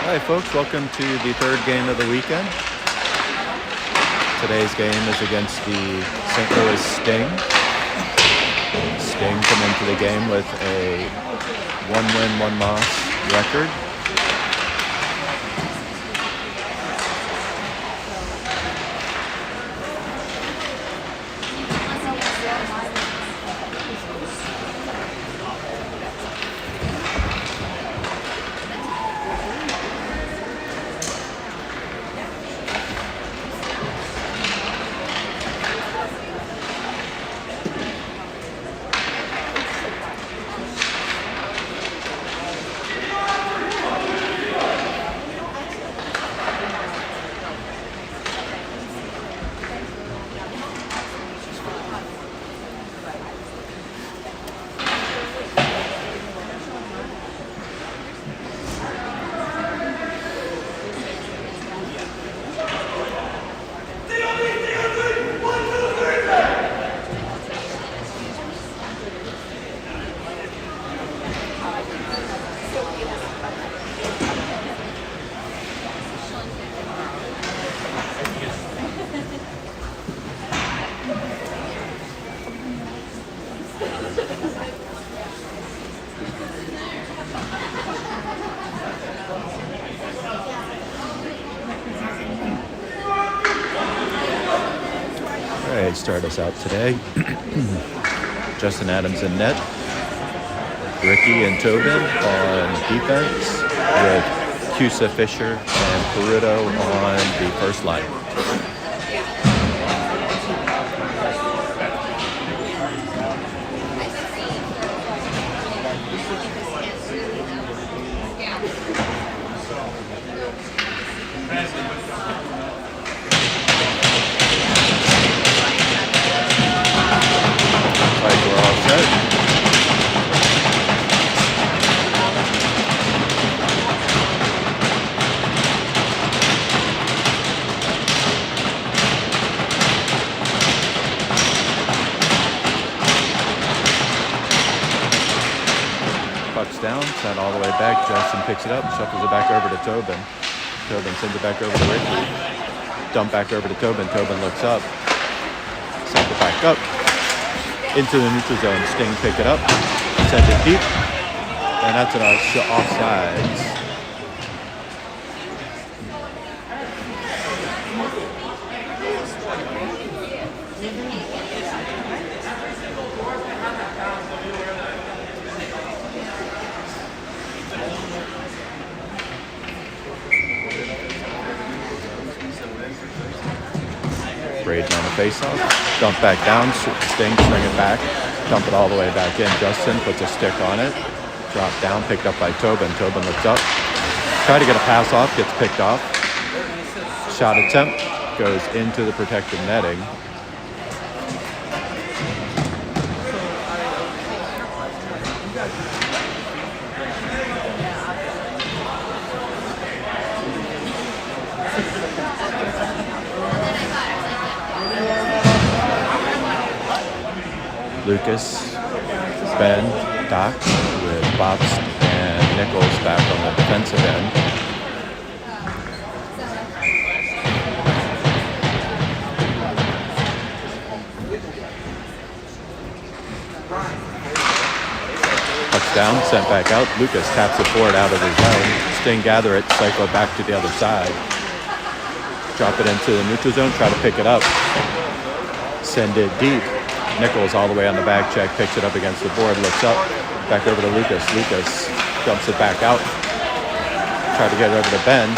Hi folks, welcome to the third game of the weekend. Today's game is against the St. Louis Sting. Sting come into the game with a 1-win, 1-loss record. All right, start us out today. Justin Adams in net. Ricky and Tobin on defense with Cusa, Fisher, and Peruto on the first line. Puck's down, sent all the way back. Justin picks it up, shuffles it back over to Tobin. Tobin sends it back over to Ricky. Dump back over to Tobin. Tobin looks up, sends it back up into the neutral zone. Sting pick it up, send it deep, and that's an offsides. Braden on the faceoff, dump back down, Sting, string it back, dump it all the way back in. Justin puts a stick on it, drop down, picked up by Tobin. Tobin looks up, try to get a pass off, gets picked off. Shot attempt goes into the protected netting. Lucas, Ben, Doc with Bobst and Nichols back on the defensive end. Puck's down, sent back out. Lucas taps it forward out of the zone. Sting gather it, cycle it back to the other side. Drop it into the neutral zone, try to pick it up. Send it deep. Nichols all the way on the back check, picks it up against the board, looks up, back over to Lucas. Lucas dumps it back out. Try to get it over to Ben.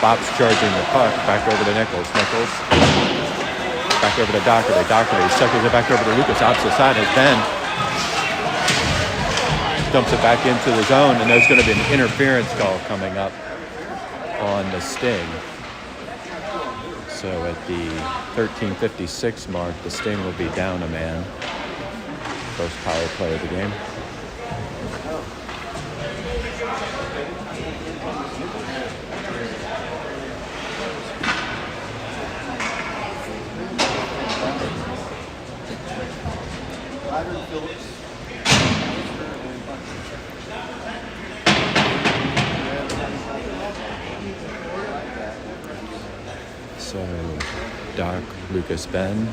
Bob's charging the puck, back over to Nichols. Nichols, back over to Doherty. Doherty cycles it back over to Lucas, opposite side as Ben dumps it back into the zone, and there's going to be an interference call coming up on the Sting. So at the 13:56 mark, the Sting will be down a man. First power play of the game. Lucas Ben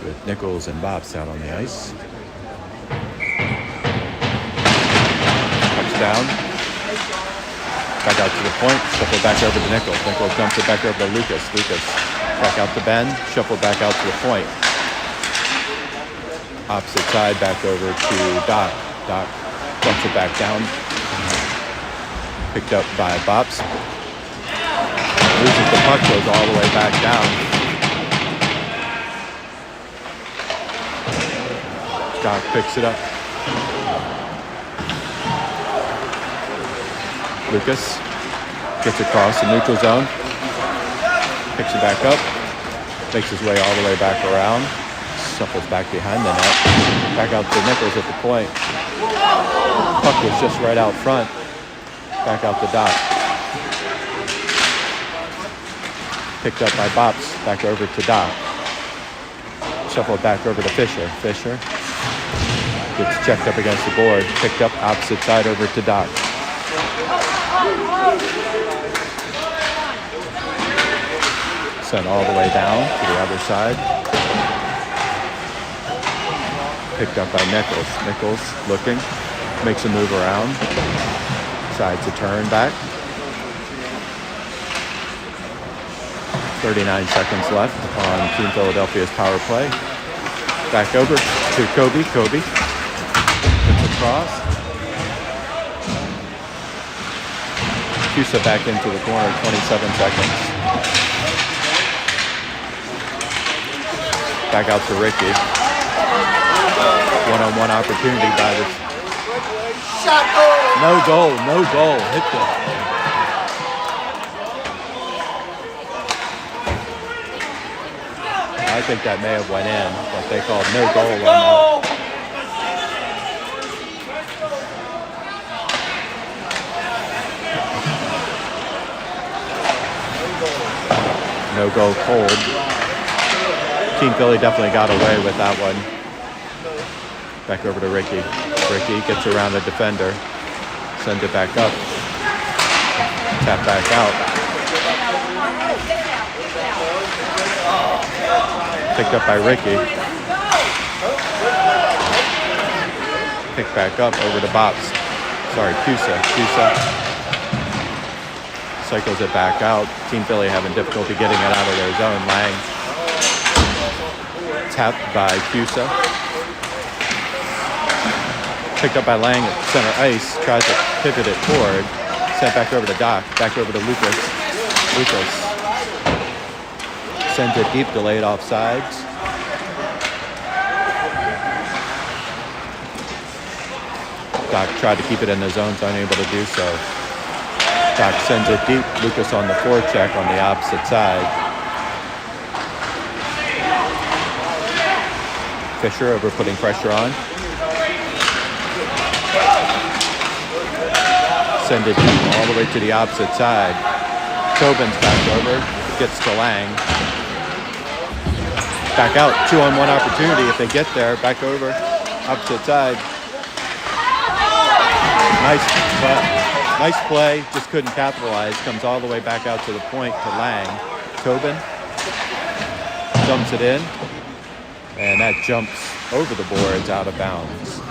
with Nichols and Bops out on the ice. Touchdown. Back out to the point, shuffle back over to Nichols. Nichols dumps it back over to Lucas. Lucas back out to Ben, shuffle back out to the point. Opposite side back over to Doc. Doc dumps it back down. Picked up by Bops. Loses the puck, goes all the way back down. Doc picks it up. Lucas gets across the neutral zone. Picks it back up. Makes his way all the way back around. Shuffles back behind the net. Back out to Nichols at the point. Puck was just right out front. Back out to Doc. Picked up by Bops. Back over to Doc. Shuffled back over to Fisher. Fisher gets checked up against the board. Picked up opposite side over to Doc. Sent all the way down to the other side. Picked up by Nichols. Nichols looking. Makes a move around. Decides to turn back. 39 seconds left on Team Philadelphia's power play. Back over to Kobe. Kobe gets across. Cusa back into the corner, 27 seconds. Back out to Ricky. One-on-one opportunity by this. No goal, no goal. Hit them. I think that may have went in, but they called no goal on that. No goal cold. Team Philly definitely got away with that one. Back over to Ricky. Ricky gets around the defender. Sends it back up. Tap back out. Picked up by Ricky. Picked back up over to Bops. Sorry, Cusa. Cycles it back out. Team Philly having difficulty getting it out of their zone. Lang tapped by Cusa. Picked up by Lang at center ice. Tries to pivot it forward. Sent back over to Doc. Back over to Lucas. Lucas sends it deep, delayed offsides. Doc tried to keep it in the zones, unable to do so. Doc sends it deep. Lucas on the forecheck on the opposite side. Fisher over putting pressure on. Send it deep all the way to the opposite side. Tobin's back over. Gets to Lang. Back out. 2-on-1 opportunity if they get there. Back over. Opposite side. Nice play. Just couldn't capitalize. Comes all the way back out to the point to Lang. Tobin dumps it in. And that jumps over the boards out of bounds.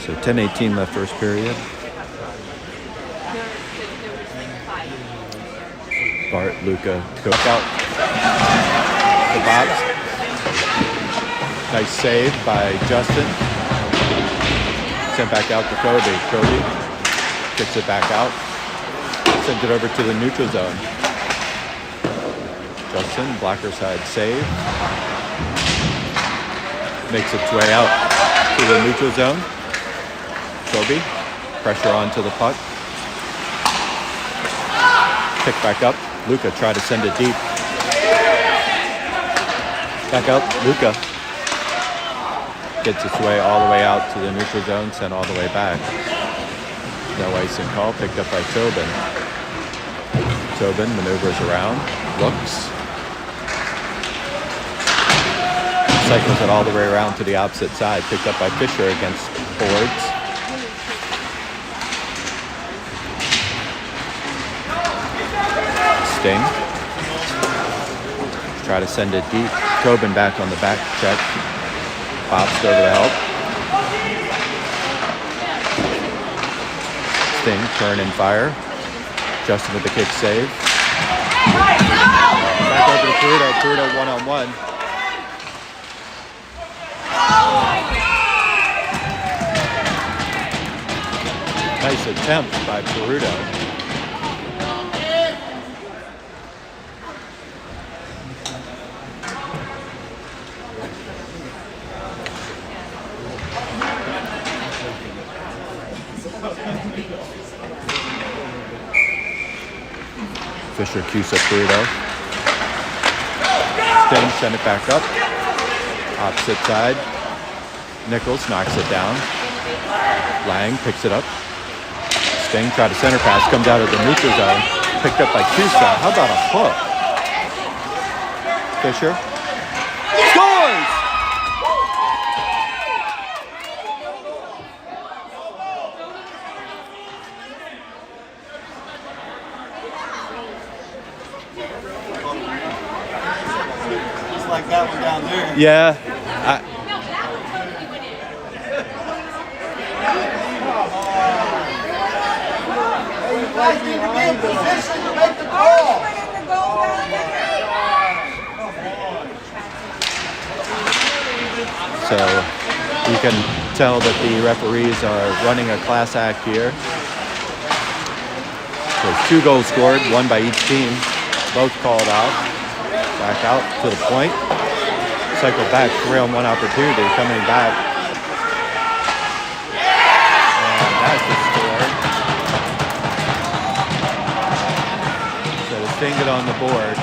So 10:18 left first period. Bart, Luca, go out. The box. Nice save by Justin. Sent back out to Kobe. Kobe kicks it back out. Sends it over to the neutral zone. Justin, blocker side save. Makes its way out to the neutral zone. Kobe, pressure onto the puck. Pick back up. Luca tried to send it deep. Back up, Luca. Gets its way all the way out to the neutral zone, sent all the way back. No icing call, picked up by Tobin. Tobin maneuvers around, looks. Cycles it all the way around to the opposite side, picked up by Fisher against boards. Sting. Try to send it deep. Tobin back on the back check. Pops over the help. Sting, turn and fire. Justin with the kick save. Back over to Peruto. Peruto one-on-one. Nice attempt by Peruto. Fisher cues up Peruto. Sting send it back up. Opposite side. Nichols knocks it down. Lang picks it up. Sting tried to center pass, comes out of the neutral zone. Picked up by Cusa. How about a hook? Fisher. Scores! Like that one down there. Yeah. You guys need to be in position to make the goal. So you can tell that the referees are running a class act here. So 2 goals scored, 1 by each team, both called out. Back out to the point. Cycle back, 3-on-1 opportunity coming back. And that's the score. So the Sting it on the board.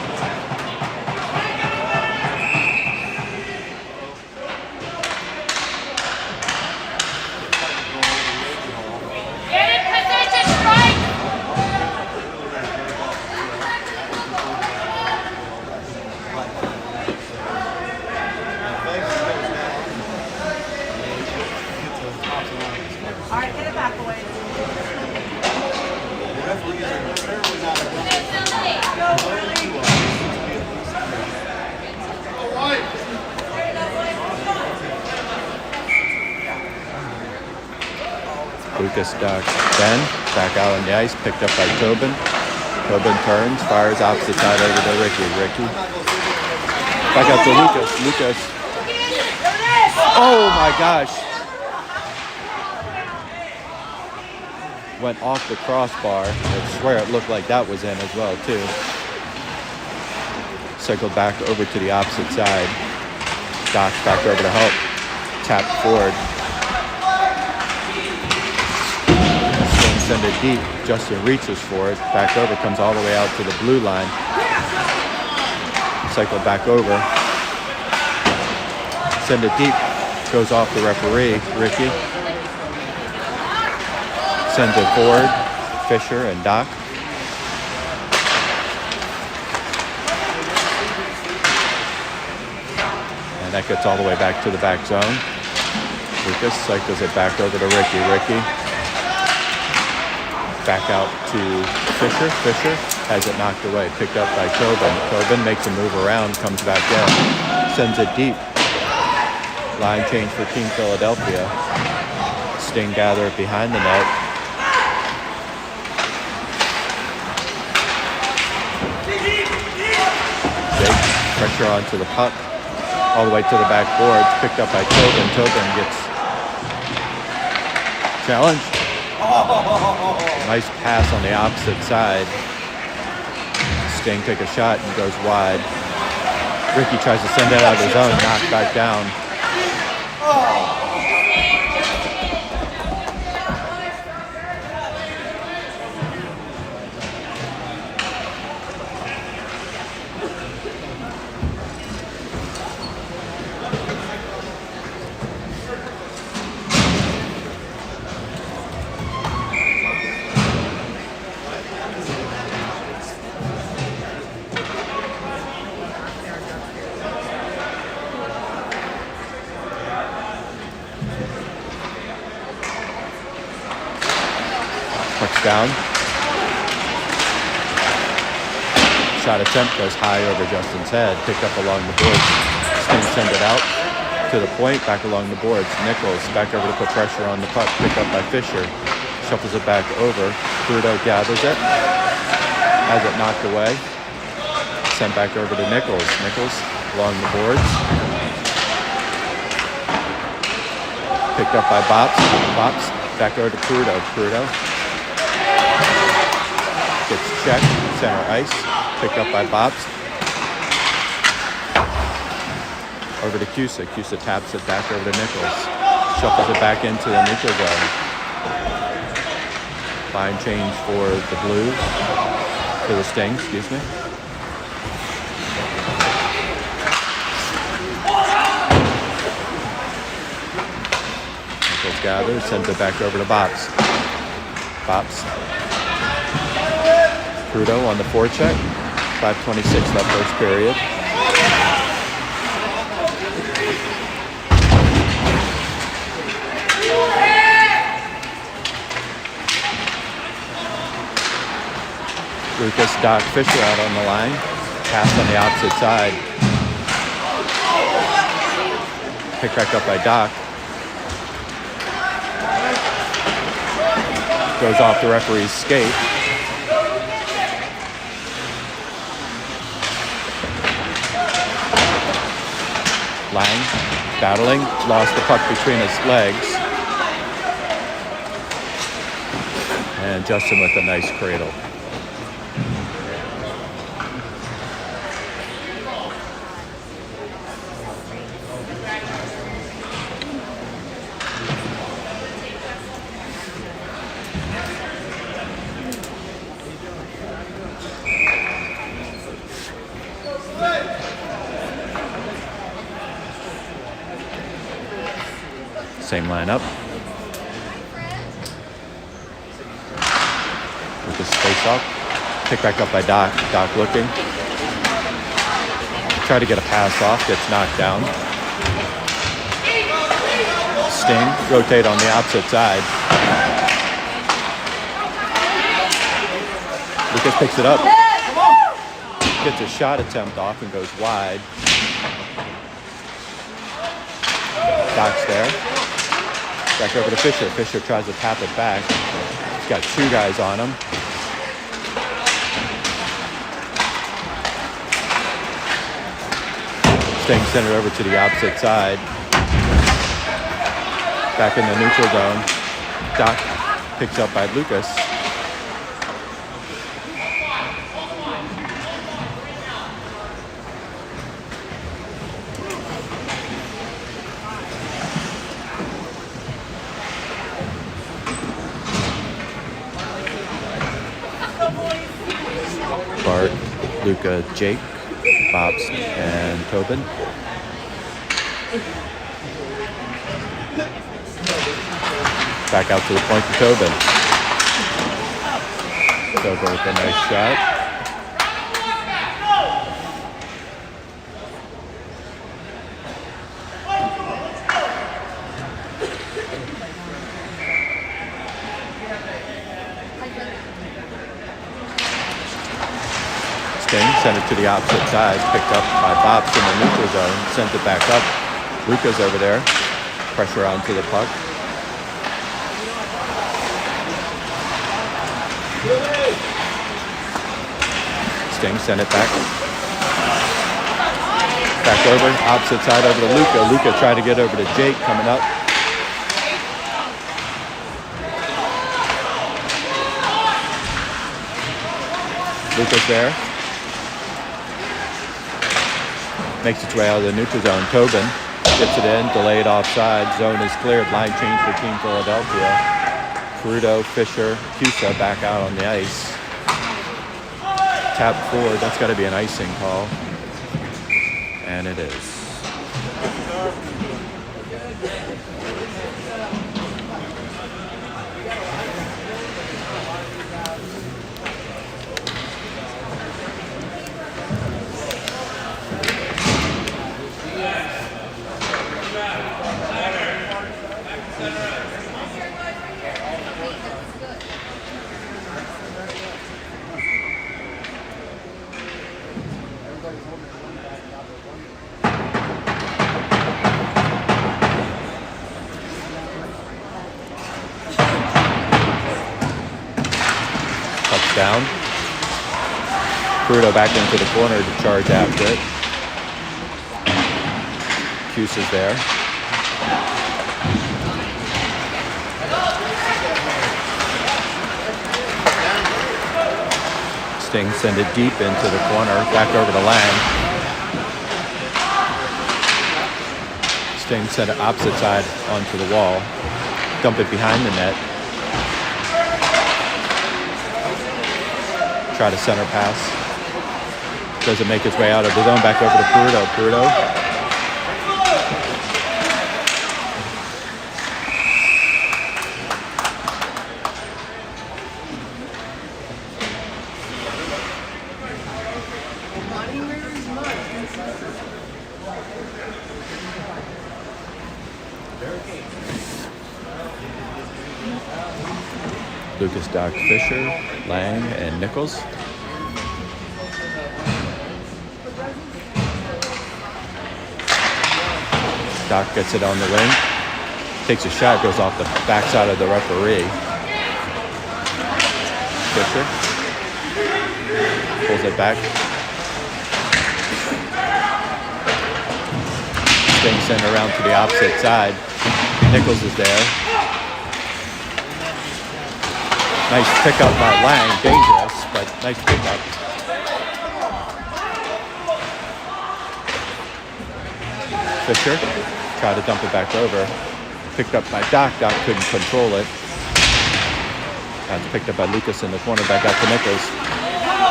Lucas ducks. Ben back out on the ice, picked up by Tobin. Tobin turns, fires opposite side over to Ricky. Ricky. Back out to Lucas. Lucas. Oh my gosh. Went off the crossbar. I swear it looked like that was in as well too. Cycled back over to the opposite side. Doc's back over to help. Tapped forward. Send it deep. Justin reaches for it. Back over. Comes all the way out to the blue line. Cycle back over. Send it deep. Goes off the referee. Ricky. Sends it forward. Fisher and Doc. And that gets all the way back to the back zone. Lucas cycles it back over to Ricky. Ricky. Back out to Fisher. Fisher has it knocked away. Picked up by Tobin. Tobin makes a move around, comes back in. Sends it deep. Line change for Team Philadelphia. Sting gather it behind the net. Pressure onto the puck. All the way to the backboard. Picked up by Tobin. Tobin gets challenged. Nice pass on the opposite side. Sting take a shot and goes wide. Ricky tries to send it out of his zone. Knocked back down. Puck's down. Shot attempt goes high over Justin's head. Picked up along the boards. Sting send it out to the point. Back along the boards. Nichols back over to put pressure on the puck. Picked up by Fisher. Shuffles it back over. Crudo gathers it. Has it knocked away. Sent back over to Nichols. Nichols along the boards. Picked up by Bops. Bops back over to Crudo. Crudo gets checked, center ice, picked up by Bops. Over to Cusa. Cusa taps it back over to Nichols. Shuffles it back into the neutral zone. Line change for the Blues. For the Sting, excuse me. Nichols gathers, sends it back over to Bops. Bops. Crudo on the forecheck. 5:26 left first period. Lucas, Doc, Fisher out on the line. Pass on the opposite side. Picked back up by Doc. Goes off the referee's skate. Lang battling, lost the puck between his legs. And Justin with a nice cradle. Same lineup. With this face off. Picked back up by Doc. Doc looking. Try to get a pass off. Gets knocked down. Sting. Rotate on the opposite side. Lucas picks it up. Gets a shot attempt off and goes wide. Doc's there. Back over to Fisher. Fisher tries to tap it back. He's got two guys on him. Sting sent it over to the opposite side. Back in the neutral zone. Doc picks up by Lucas. Bart, Luca, Jake, Bops, and Tobin. Back out to the point to Tobin. Tobin with a nice shot. Sent it to the opposite side, picked up by Bops in the neutral zone, sent it back up. Luca's over there, pressure onto the puck. Sting sent it back. Back over, opposite side over to Luca. Luca tried to get over to Jake coming up. Luca's there. Makes its way out of the neutral zone. Tobin gets it in, delayed offside. Zone is cleared. Line change for Team Philadelphia. Caruto, Fisher, Cusa back out on the ice. Tap forward. That's got to be an icing call. And it is. Down. Caruto back into the corner to charge after it. Cuse is there. Sting send it deep into the corner. Back over to Lang. Sting send it opposite side onto the wall. Dump it behind the net. Try to center pass. Doesn't make its way out of the zone. Back over to Caruto. Caruto. Lucas, Doc, Fisher, Lang, and Nichols. Doc gets it on the wing. Takes a shot, goes off the backside of the referee. Fisher pulls it back. Sting sent around to the opposite side. Nichols is there. Nice pickup by Lang, dangerous, but nice pickup. Fisher tried to dump it back over. Picked up by Doc. Doc couldn't control it. That's picked up by Lucas in the corner, back out to Nichols.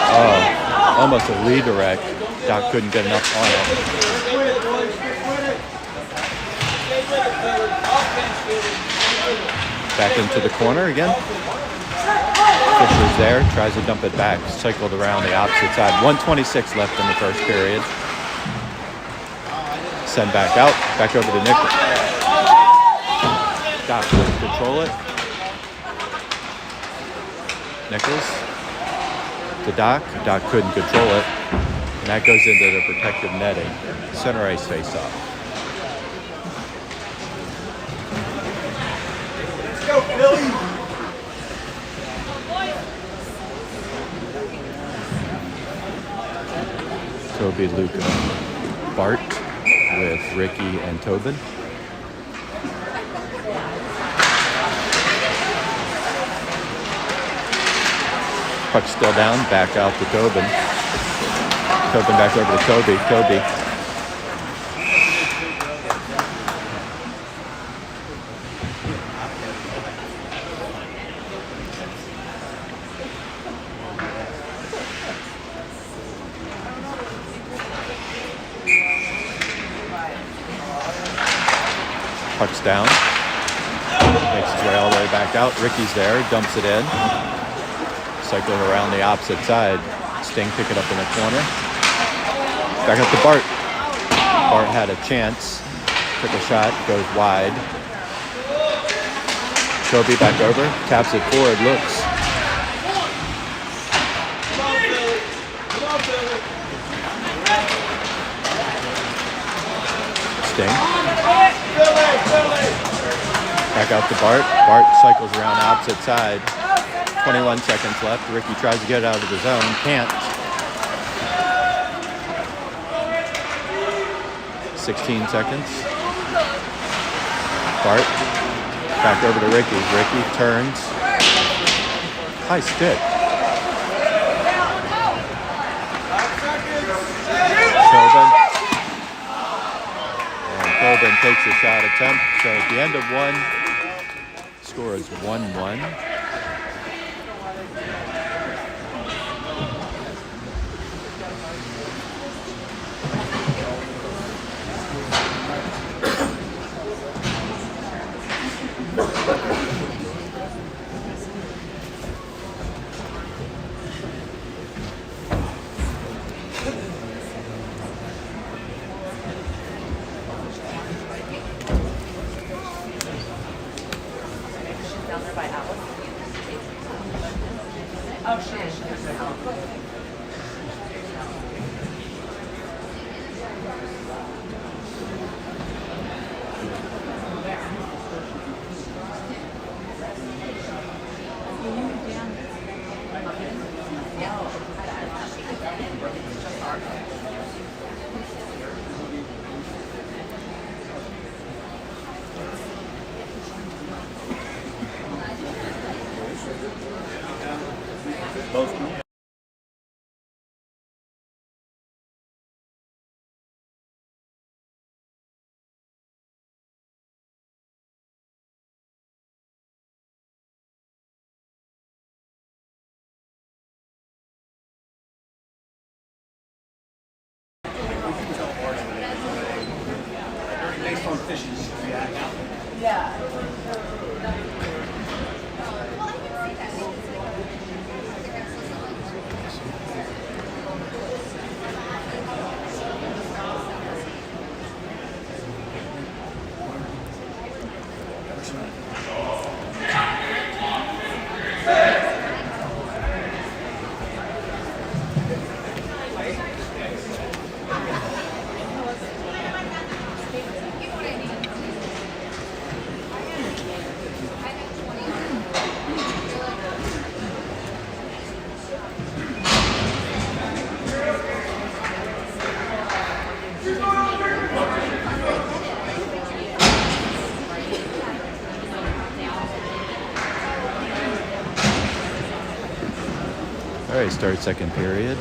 Oh, almost a redirect. Doc couldn't get enough on it. Back into the corner again. Fisher's there, tries to dump it back, cycled around the opposite side. 1:26 left in the first period. Send back out, back over to Nichols. Doc couldn't control it. Nichols to Doc. Doc couldn't control it. And that goes into the protective netting. Center ice face-off. Let's go, Philly! Toby, Luca, Bart with Ricky and Tobin. Puck still down, back out to Tobin. Tobin back over to Toby. Toby. Puck's down. Makes his way all the way back out. Ricky's there, dumps it in. Cycling around the opposite side. Sting pick it up in the corner. Back up to Bart. Bart had a chance. Took a shot, goes wide. Toby back over, taps it forward, looks. Sting. Back out to Bart. Bart cycles around the opposite side. 21 seconds left. Ricky tries to get it out of the zone. Can't. 16 seconds. Bart, back over to Ricky. Ricky turns. High stick. Tobin. And Tobin takes a shot attempt. So at the end of one, score is 1-1. All right, start second period.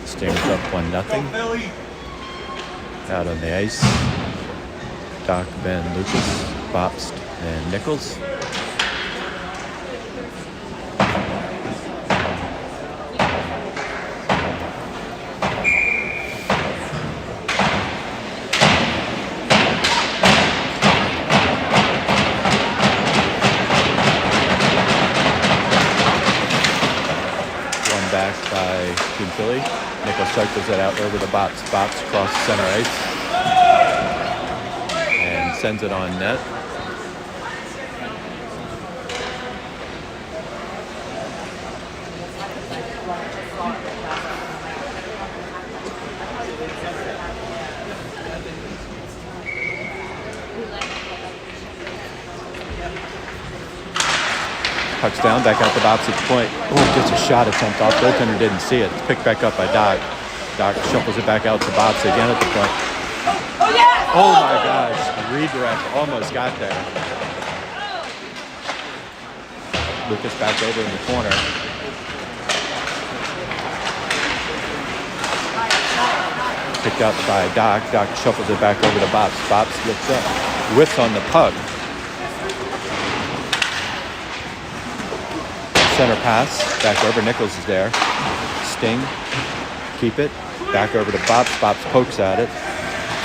Stands up 1-0. Out on the ice, Doc, Ben, Lucas, Bobst, and Nichols. Back by Team Philly. Nichols cycles it out over to Bops. Bops crosses center ice and sends it on net. Puck's down, back out to Bops at the point. Oh, gets a shot attempt off. Goaltender didn't see it. It's picked back up by Doc. Doc shuffles it back out to Bops again at the point. Oh my gosh, redirect, almost got there. Lucas back over in the corner. Picked up by Doc. Doc shuffles it back over to Bops. Bops looks up, whiffs on the puck. Center pass, back over, Nichols is there. Sting, keep it, back over to Bops. Bops pokes at it.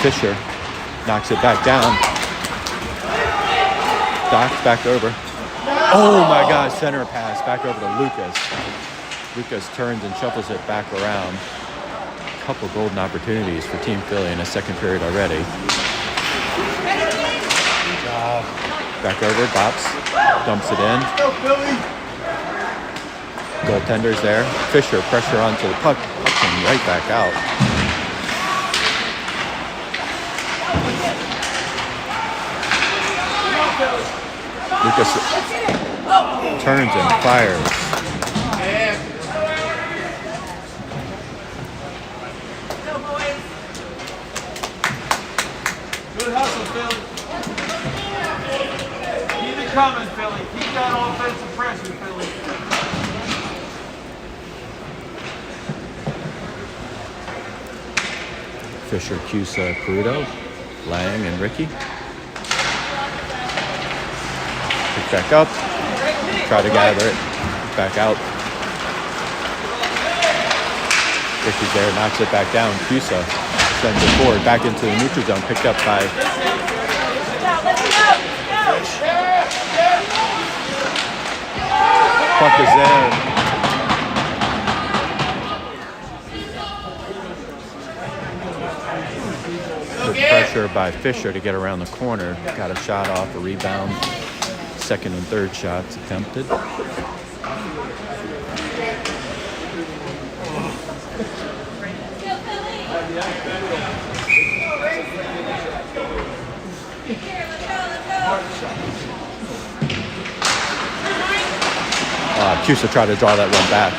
Fisher knocks it back down. Doc's back over. Oh my gosh, center pass, back over to Lucas. Lucas turns and shuffles it back around. A couple golden opportunities for Team Philly in a second period already. Good job. Back over, Bops dumps it in. Go, Philly! Goaltender's there. Fisher, pressure onto the puck. Puck him right back out. Lucas turns and fires. Philly. Keep it coming, Philly. Keep that offensive pressure, Philly. Fisher, Cusa, Peruto, Lang, and Ricky. Pick back up. Try to gather it. Back out. Ricky's there, knocks it back down. Cusa sends it forward, back into the neutral zone. Picked up by Puck is there. Good pressure by Fisher to get around the corner. Got a shot off, a rebound. Second and third shots attempted. Cusa tried to draw that one back.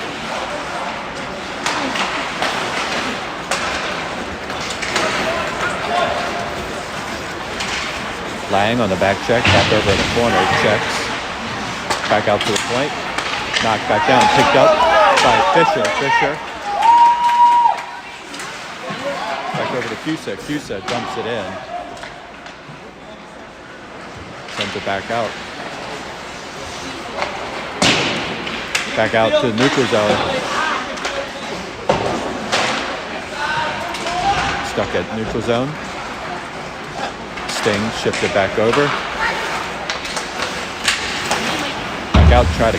Lang on the back check, back over in the corner, checks. Back out to the point. Knocked back down, picked up by Fisher. Back over to Cusa. Cusa dumps it in. Sends it back out. Back out to the neutral zone. Stuck at neutral zone. Sting shifted back over. Back out, try to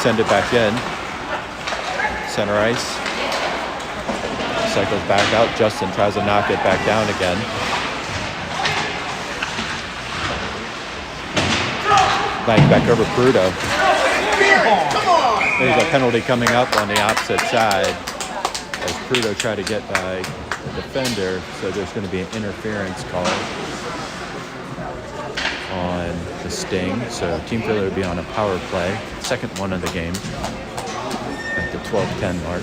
send it back in. Center ice. Cycles back out. Justin tries to knock it back down again. Back over Peruto. There's a penalty coming up on the opposite side as Peruto tried to get by the defender, so there's going to be an interference call on the Sting. So Team Philly will be on a power play, second one of the game at the 12:10 mark.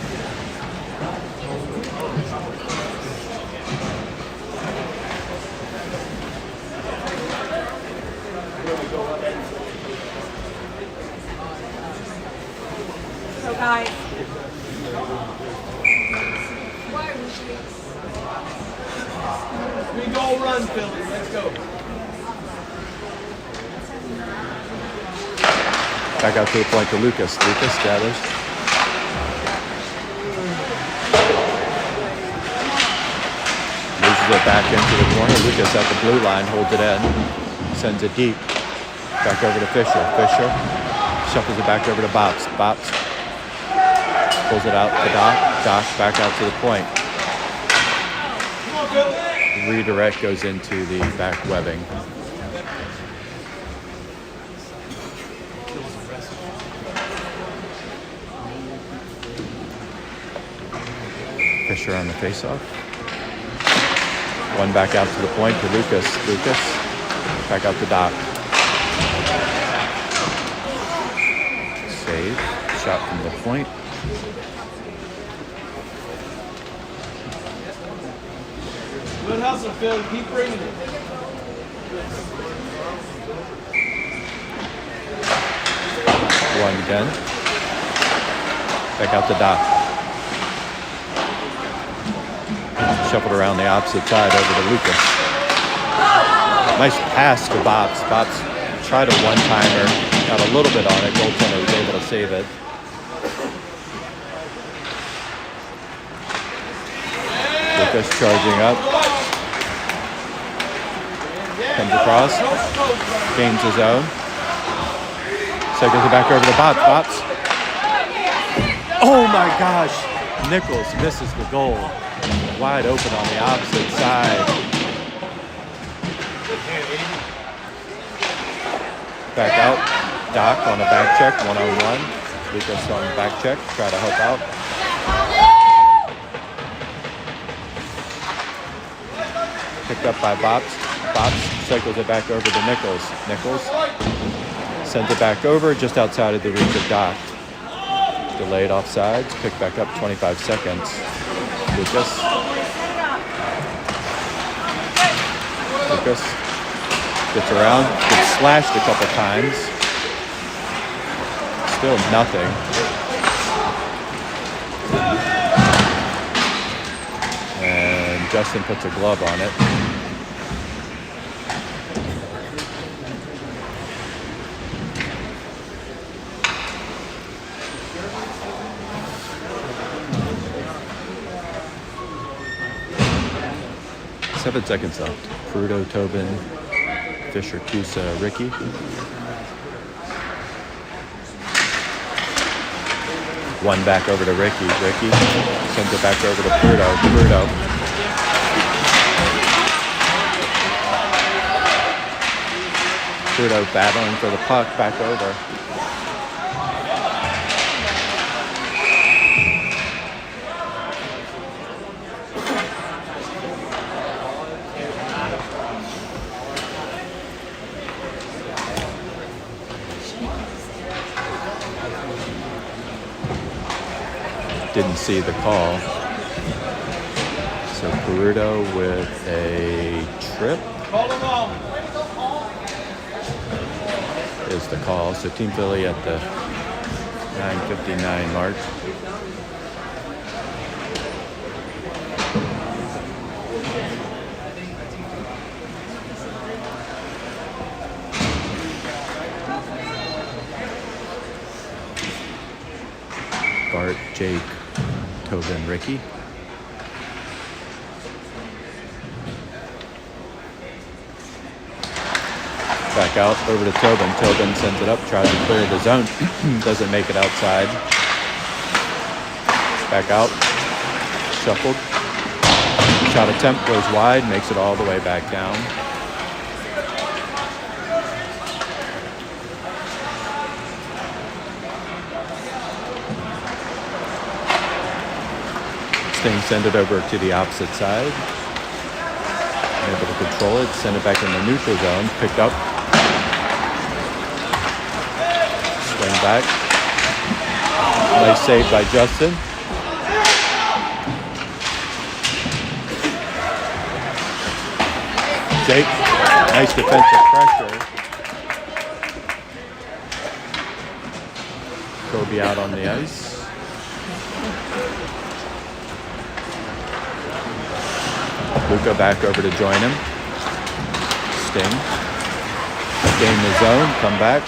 Guys. We go run, Philly. Let's go. Back out to the point to Lucas. Lucas gathers. Loses it back into the corner. Lucas at the blue line, holds it in. Sends it deep. Back over to Fisher. Fisher shuffles it back over to Bops. Bops pulls it out to Doc. Doc back out to the point. Redirect goes into the back webbing. Fisher on the faceoff. One back out to the point to Lucas. Lucas back out to Doc. Save. Shot from the point. Good hustle, Phil. Keep bringing it. One again. Back out to Doc. Shuffled around the opposite side over to Lucas. Nice pass to Bops. Bops tried a one-timer. Got a little bit on it. Goaltender was able to save it. Lucas charging up. Comes across. Gains his own. Cycles it back over to Bops. Bops. Oh my gosh. Nichols misses the goal. Wide open on the opposite side. Back out. Doc on a back check, one-on-one. Lucas on the back check, try to help out. Picked up by Bops. Bops cycles it back over to Nichols. Nichols sends it back over just outside of the reach of Doc. Delayed offsides, picked back up 25 seconds. Lucas Lucas gets around, gets slashed a couple times. Still nothing. And Justin puts a glove on it. Seven seconds left. Peruto, Tobin, Fisher, Cusa, Ricky. One back over to Ricky. Ricky sends it back over to Peruto. Peruto. Peruto battling for the puck back over. Didn't see the call. So Peruto with a trip is the call. So Team Philly at the 9:59 mark. Bart, Jake, Tobin, Ricky. Back out over to Tobin. Tobin sends it up, tries to clear the zone. Doesn't make it outside. Back out. Shuffled. Shot attempt goes wide, makes it all the way back down. Sting send it over to the opposite side. Able to control it, send it back in the neutral zone. Picked up. Swing back. Nice save by Justin. Jake, nice defensive pressure. Kobe out on the ice. Luka back over to join him. Sting. Gain the zone, come back.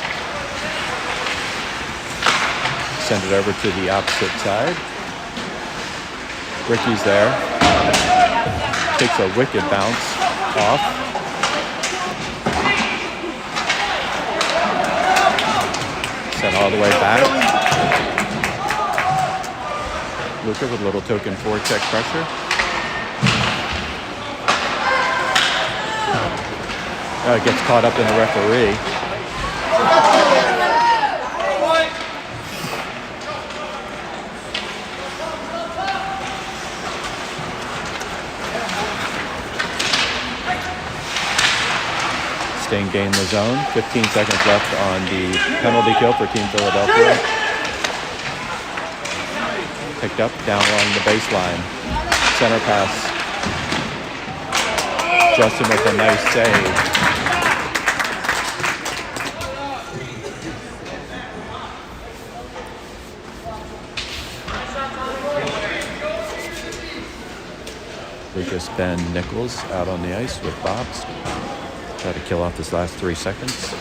Send it over to the opposite side. Ricky's there. Takes a wicked bounce off. Sent all the way back. Luka with a little token forecheck pressure. Gets caught up in the referee. Sting gained the zone. 15 seconds left on the penalty kill for Team Philadelphia. Picked up down along the baseline. Center pass. Justin with a nice save. Lucas, Ben, Nichols out on the ice with Bobs. Try to kill off this last 3 seconds.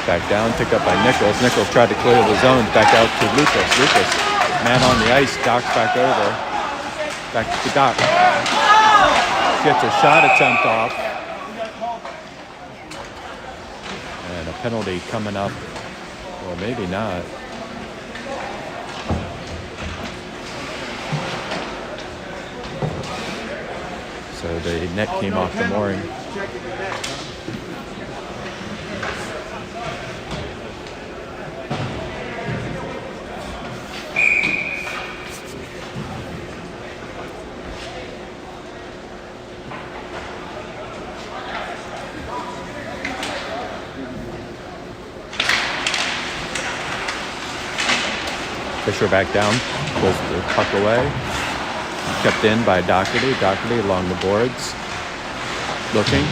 Back down, picked up by Nichols. Nichols tried to clear the zone, back out to Lucas. Lucas, man on the ice, Doc's back over. Back to Doc. Gets a shot attempt off. And a penalty coming up. Well, maybe not. So the net came off the mooring. Fisher back down, pulls the puck away. Kept in by Doherty. Doherty along the boards. Looking.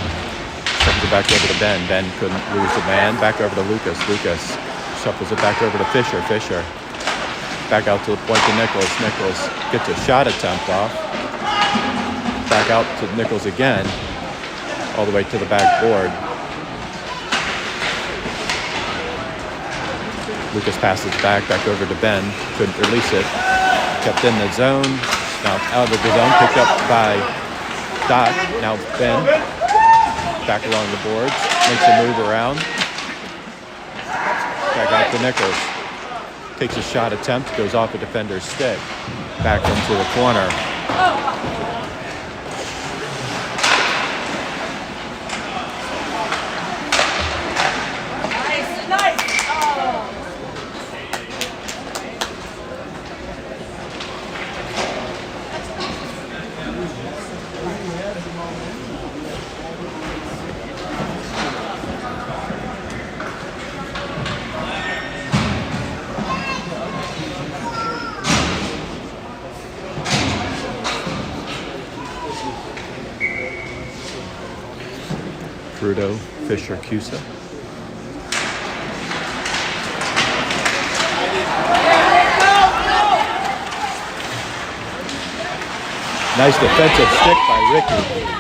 Shuffles it back over to Ben. Ben couldn't lose the man. Back over to Lucas. Lucas shuffles it back over to Fisher. Fisher. Back out to the point to Nichols. Nichols gets a shot attempt off. Back out to Nichols again. All the way to the back board. Lucas passes back over to Ben. Couldn't release it. Kept in the zone. Now out of the zone. Picked up by Doc. Now Ben. Back along the boards. Makes a move around. Back out to Nichols. Takes a shot attempt. Goes off a defender's stick. Back into the corner. Bruto, Fisher, Cusa. Nice defensive stick by Ricky.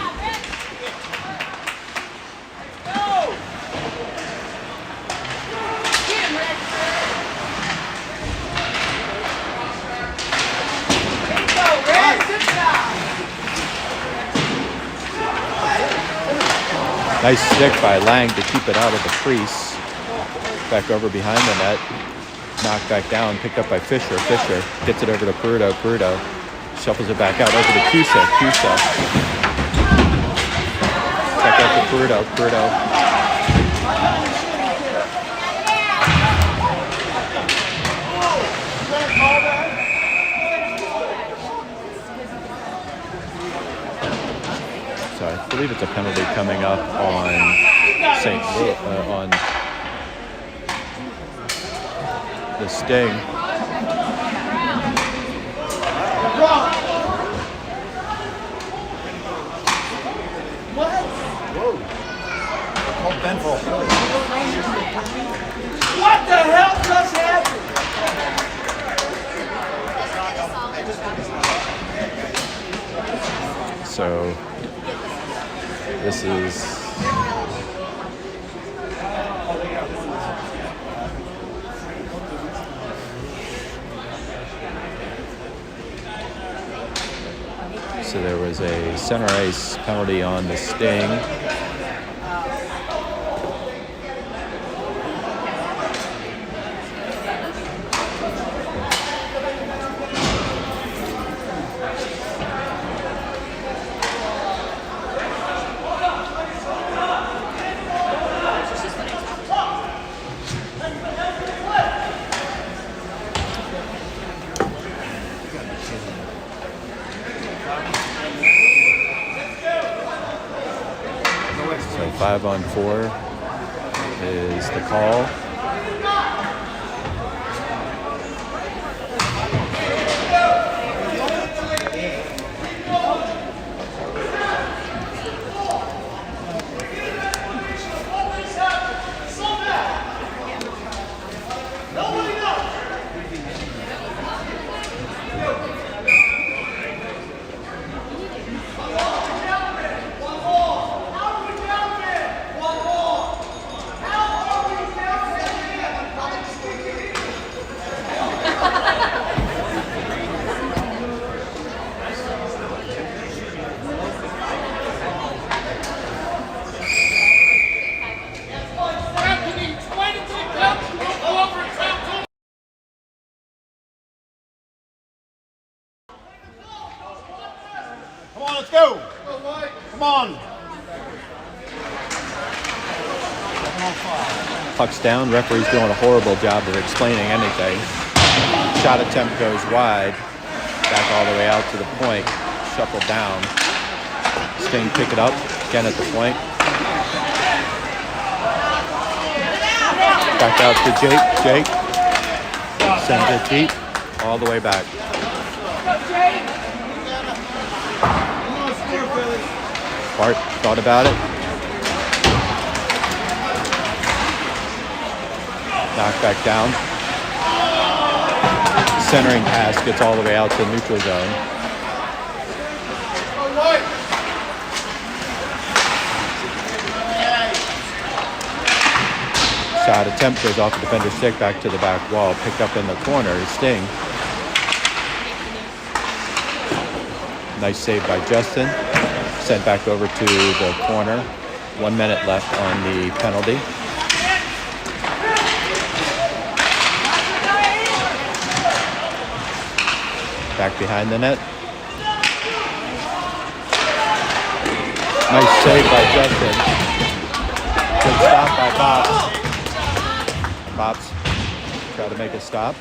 Nice stick by Lang to keep it out of the crease. Back over behind the net. Knocked back down, picked up by Fisher. Fisher gets it over to Peruto. Peruto shuffles it back out over to Cusa. Cusa. Back out to Peruto. Peruto. So I believe it's a penalty coming up on St. Louis, on the Sting. What? Whoa. Called Ben for a hold. What the hell just happened? So this is so there was a center ice penalty on the Sting. So 5-on-4 is the call. Come on, let's go. Come on. Puck's down. Referee's doing a horrible job of explaining anything. Shot attempt goes wide. Back all the way out to the point. Shuffle down. Sting pick it up. Again at the point. Back out to Jake. Jake sends it deep. all the way back. Bart thought about it. Knocked back down. Centering pass gets all the way out to the neutral zone. Shot attempt goes off the defender's stick back to the back wall. Picked up in the corner. Sting. Nice save by Justin. Sent back over to the corner. 1 minute left on the penalty. Back behind the net. Nice save by Justin. Good stop by Pops. Pops try to make a stop.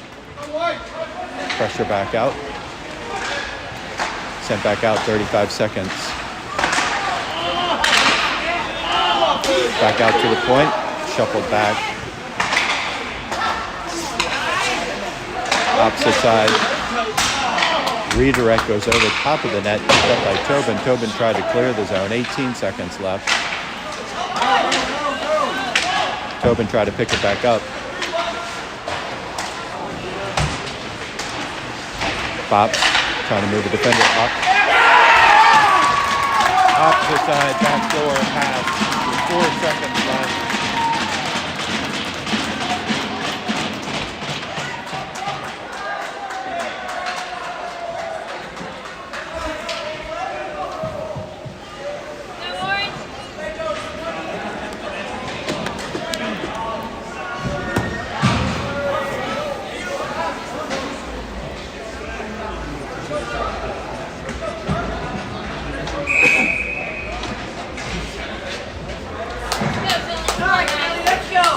Pressure back out. Sent back out 35 seconds. Back out to the point. Shuffled back. Opposite side. Redirect goes over top of the net. Picked up by Tobin. Tobin tried to clear the zone. 18 seconds left. Tobin tried to pick it back up. Pops trying to move the defender up. Opposite side, back door pass. 4 seconds left.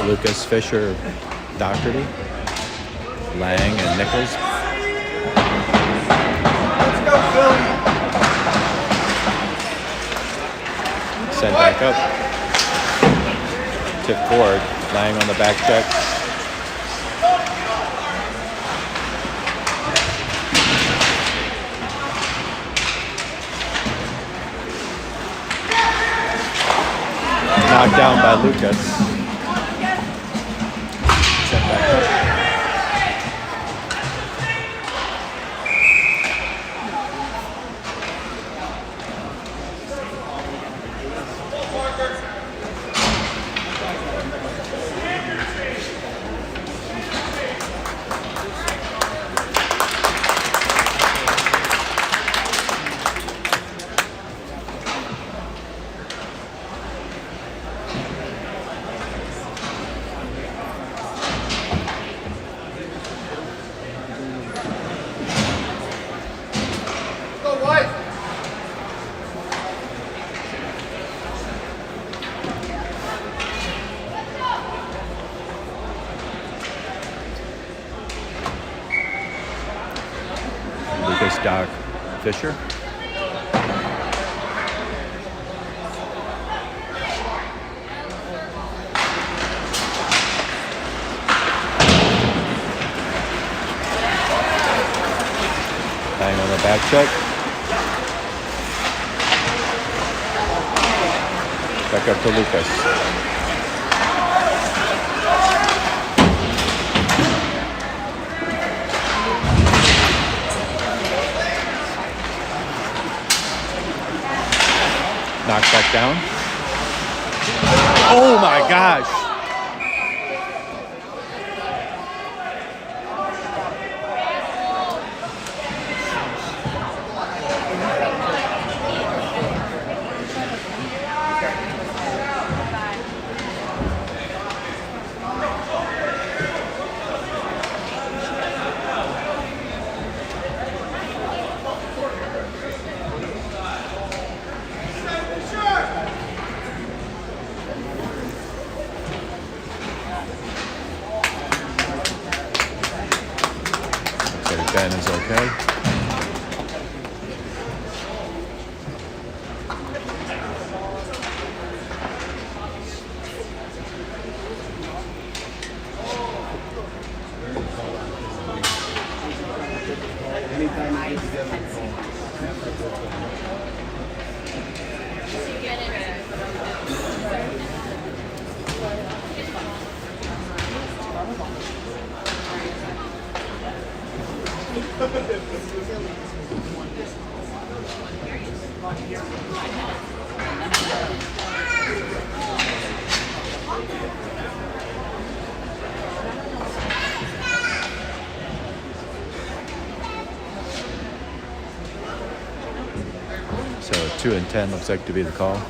Lucas, Fisher, Doherty, Lang, and Nichols. Let's go, Philly. Sent back up. Tip forward. Lang on the back check. Knocked down by Lucas. Doc Fisher. Hang on the back check. Back up to Lucas. Knocked back down. Oh my gosh. Ben is okay. So 2 and 10 looks like to be the call.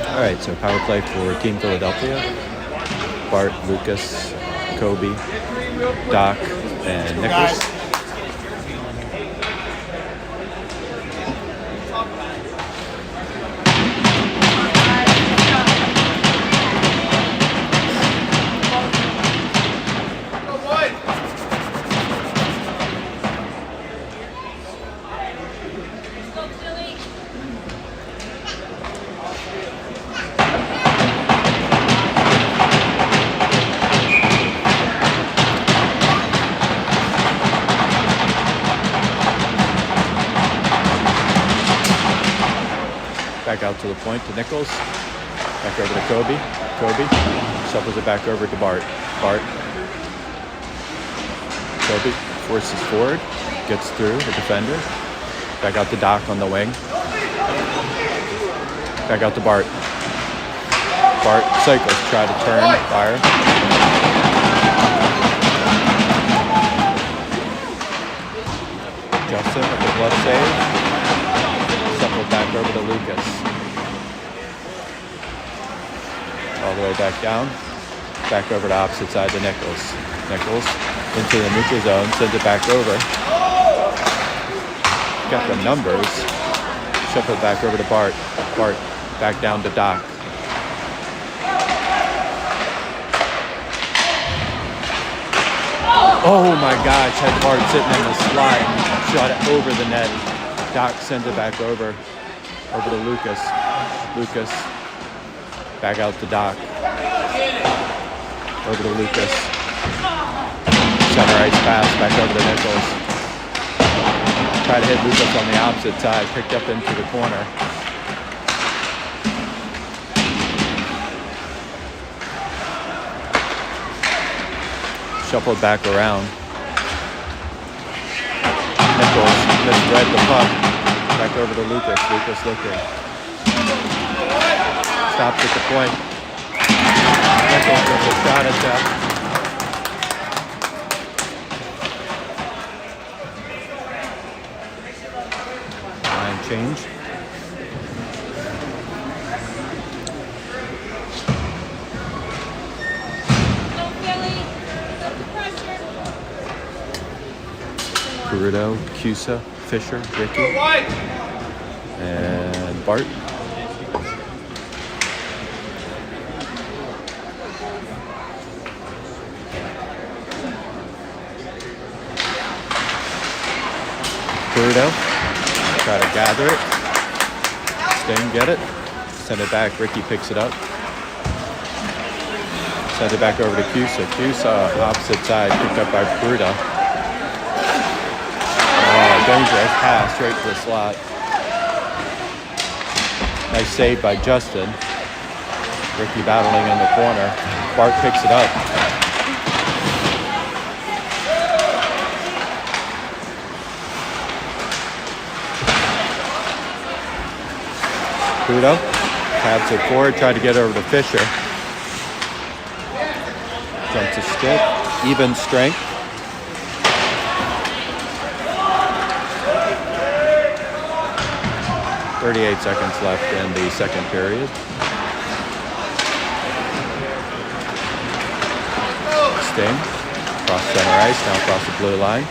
All right, so power play for Team Philadelphia. Bart, Lucas, Kobe, Doc, and Nicholas. Back out to the point to Nichols. Back over to Kobe. Kobe shuffles it back over to Bart. Bart. Kobe forces forward. Gets through the defender. Back out to Doc on the wing. Back out to Bart. Bart cycles. Try to turn. Fire. Justin with the glove save. Shuffled back over to Lucas. All the way back down. Back over to opposite side to Nichols. Nichols into the neutral zone. Sends it back over. Got the numbers. Shuffled back over to Bart. Bart back down to Doc. Oh my gosh, had Bart sitting in the slot and shot it over the net. Doc sends it back over to Lucas. Lucas, back out to Doc. Over to Lucas. Center ice pass, back over to Nichols. Try to hit Lucas on the opposite side, picked up into the corner. Shuffled back around. Nichols misread the puck. Back over to Lucas. Lucas looking. Stopped at the point. Nichols with a shot attempt. Line change. Peruto, Cusa, Fisher, Ricky, and Bart. Peruto, try to gather it. Sting, get it. Send it back. Ricky picks it up. Send it back over to Cusa. Cusa, opposite side, picked up by Peruto. Dangerous pass straight to the slot. Nice save by Justin. Ricky battling in the corner. Bart picks it up. Kudo tabs it forward, tried to get over to Fisher. Jumps a stick, even strength. 38 seconds left in the second period. Sting, across center ice, now across the blue line.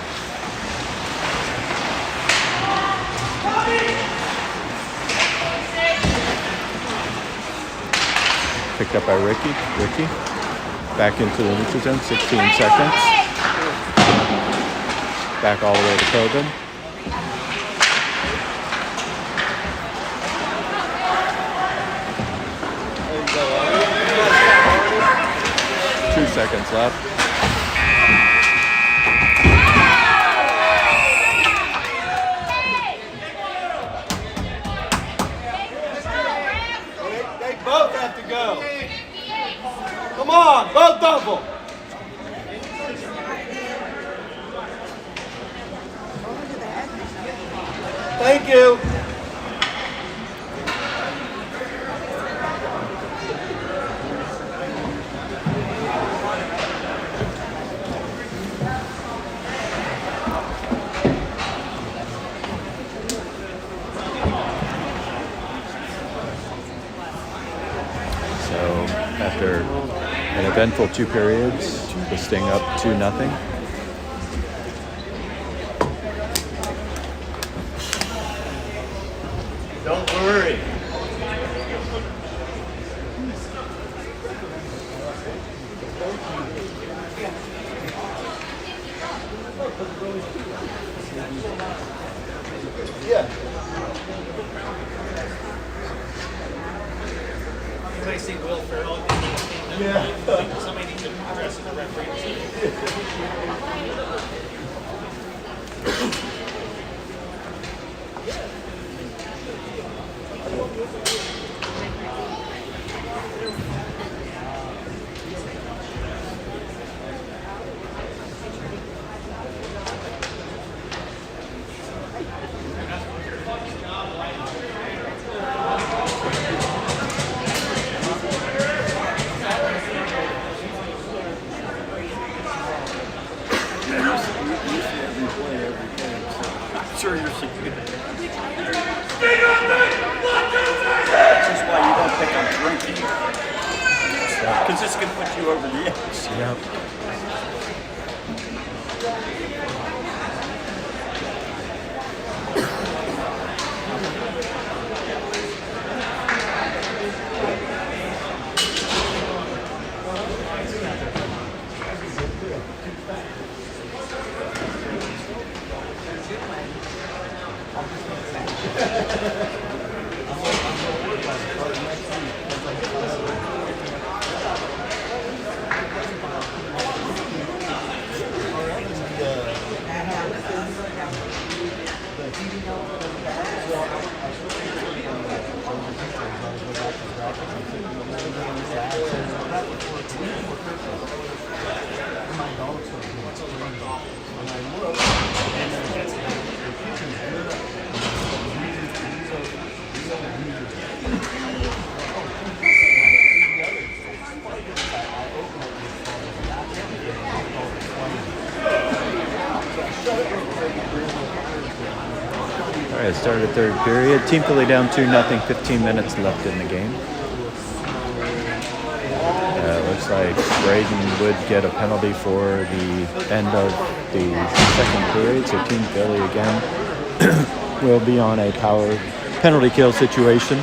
Picked up by Ricky. Ricky, back into the neutral zone, 16 seconds. Back all the way to Tobin. Seconds left. They both have to go. Come on, both of them. Thank you. After an eventful 2 periods, the Sting up 2-0. Don't worry. Yeah. I see Will Ferrell. Yeah. Somebody needs to address the referee. Sure, you're secure. That's just why you don't pick up drinking. Because this can put you over the edge. Yep. All right, started third period. Team Philly down 2-0, 15 minutes left in the game. Looks like Braden would get a penalty for the end of the second period. So Team Philly again will be on a power penalty kill situation.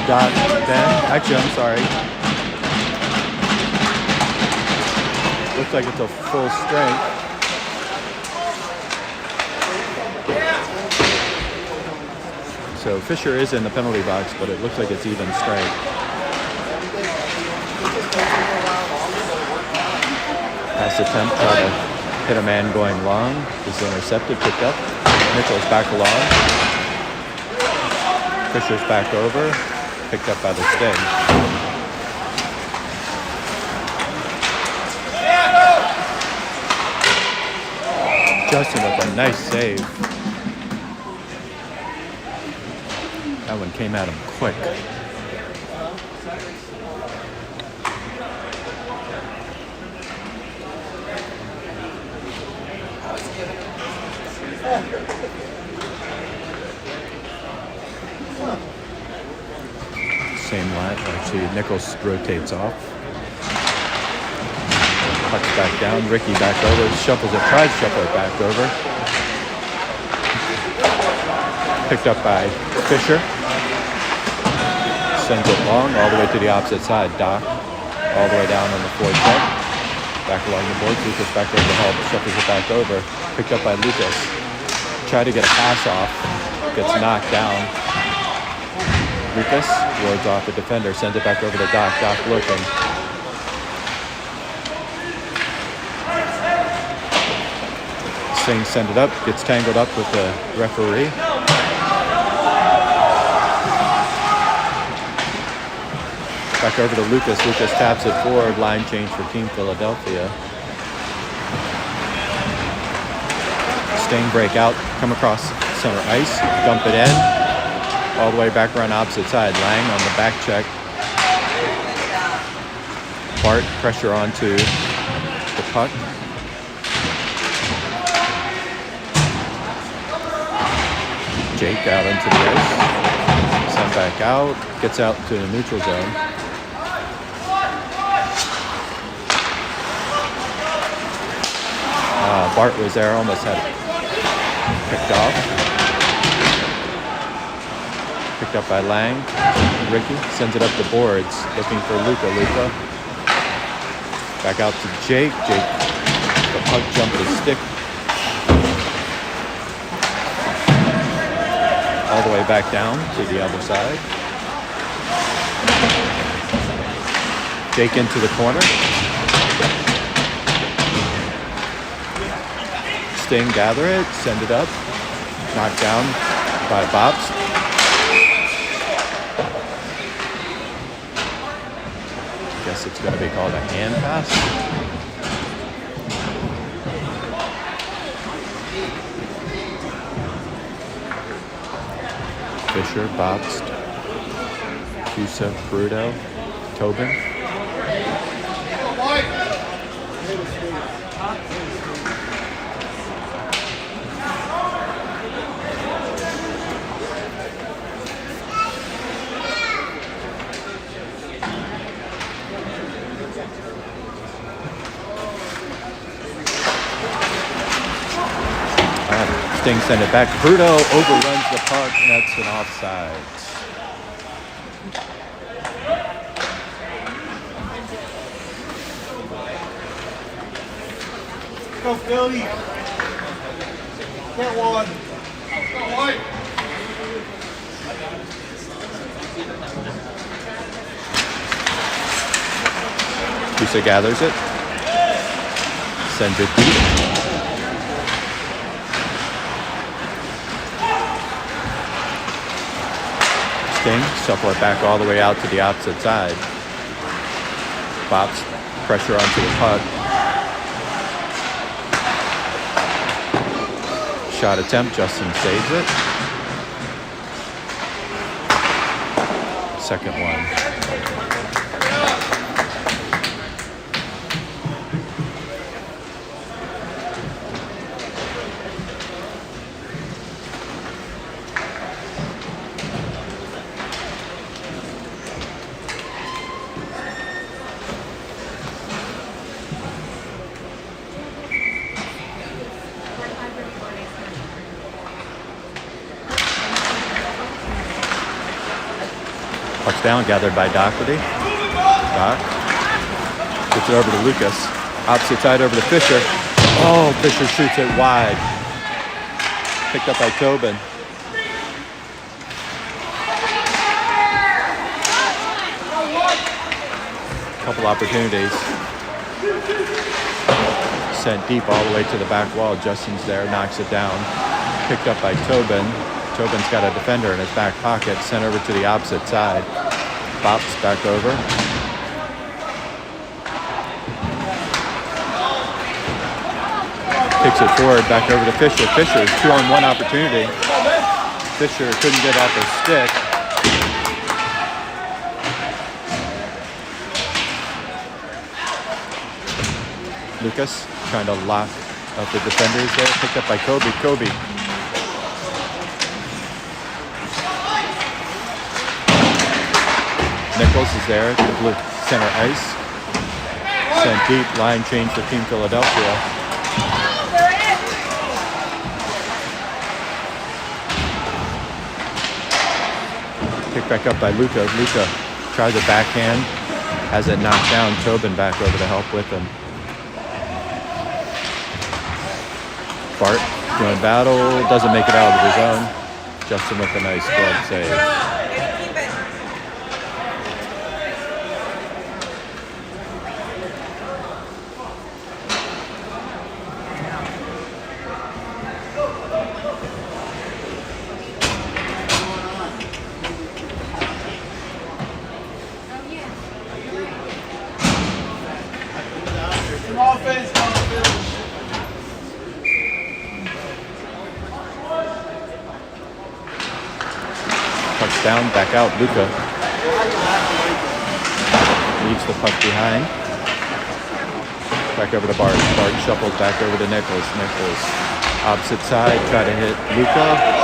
Dot Ben. Actually, I'm sorry. Looks like it's a full strength. So Fisher is in the penalty box, but it looks like it's even strength. Pass attempt, try to hit a man going long. Is intercepted, picked up. Mitchell's back along. Fisher's back over. Picked up by the Sting. Justin with a nice save. That one came at him quick. Same line. Actually, Nichols rotates off. Pucks back down. Ricky back over. Shuffles it. Tries to shuffle it back over. Picked up by Fisher. Sends it long all the way to the opposite side. Doc all the way down on the forecheck. Back along the boards. Lucas back over the help. Shuffles it back over. Picked up by Lucas. Tried to get a pass off. Gets knocked down. Lucas wards off the defender. Sends it back over to Doc. Doc looking. Singh sends it up. Gets tangled up with the referee. Back over to Lucas. Lucas taps it forward. Line change for Team Philadelphia. Sting break out. Come across center ice. Dump it in. All the way back around opposite side. Lang on the back check. Bart pressure onto the puck. Jake out into the ice. Sent back out. Gets out to the neutral zone. Bart was there, almost had it picked off. Picked up by Lang. Ricky sends it up the boards, looking for Luca. Luca back out to Jake. Jake, the puck jumped his stick all the way back down to the other side. Jake into the corner. Sting gather it, send it up, knocked down by Bobst. Guess it's going to be called a hand pass. Fisher, Bobst, Cusa, Bruto, Tobin. Sting send it back. Bruto overruns the puck, and that's an offside. Go, Philly. Get one. Go, White. Cusa gathers it. Sends it deep. Sting, shuffle it back all the way out to the opposite side. Bob's pressure onto the puck. Shot attempt, Justin saves it. Second one. Puck's down, gathered by Doherty. Doc gets it over to Lucas. Opposite side over to Fisher. Oh, Fisher shoots it wide. Picked up by Tobin. Couple opportunities. Sent deep all the way to the back wall. Justin's there, knocks it down. Picked up by Tobin. Tobin's got a defender in his back pocket. Sent over to the opposite side. Bops back over. Picks Taps it forward, back over to Fisher. Fisher's 2-on-1 opportunity. Fisher couldn't get off his stick. Lucas trying to lock up the defenders there. Picked up by Kobe. Kobe. Nichols is there at the blue center ice. Sent deep, line change for Team Philadelphia. Picked back up by Luka. Luka tries a backhand. Has it knocked down. Tobin back over to help with him. Bart doing battle. Doesn't make it out of his own. Justin with a nice glove save. Offense. Touchdown, back out, Luka. Leaves the puck behind. Back over to Bart. Bart shuffles back over to Nichols. Nichols, opposite side, try to hit Luka.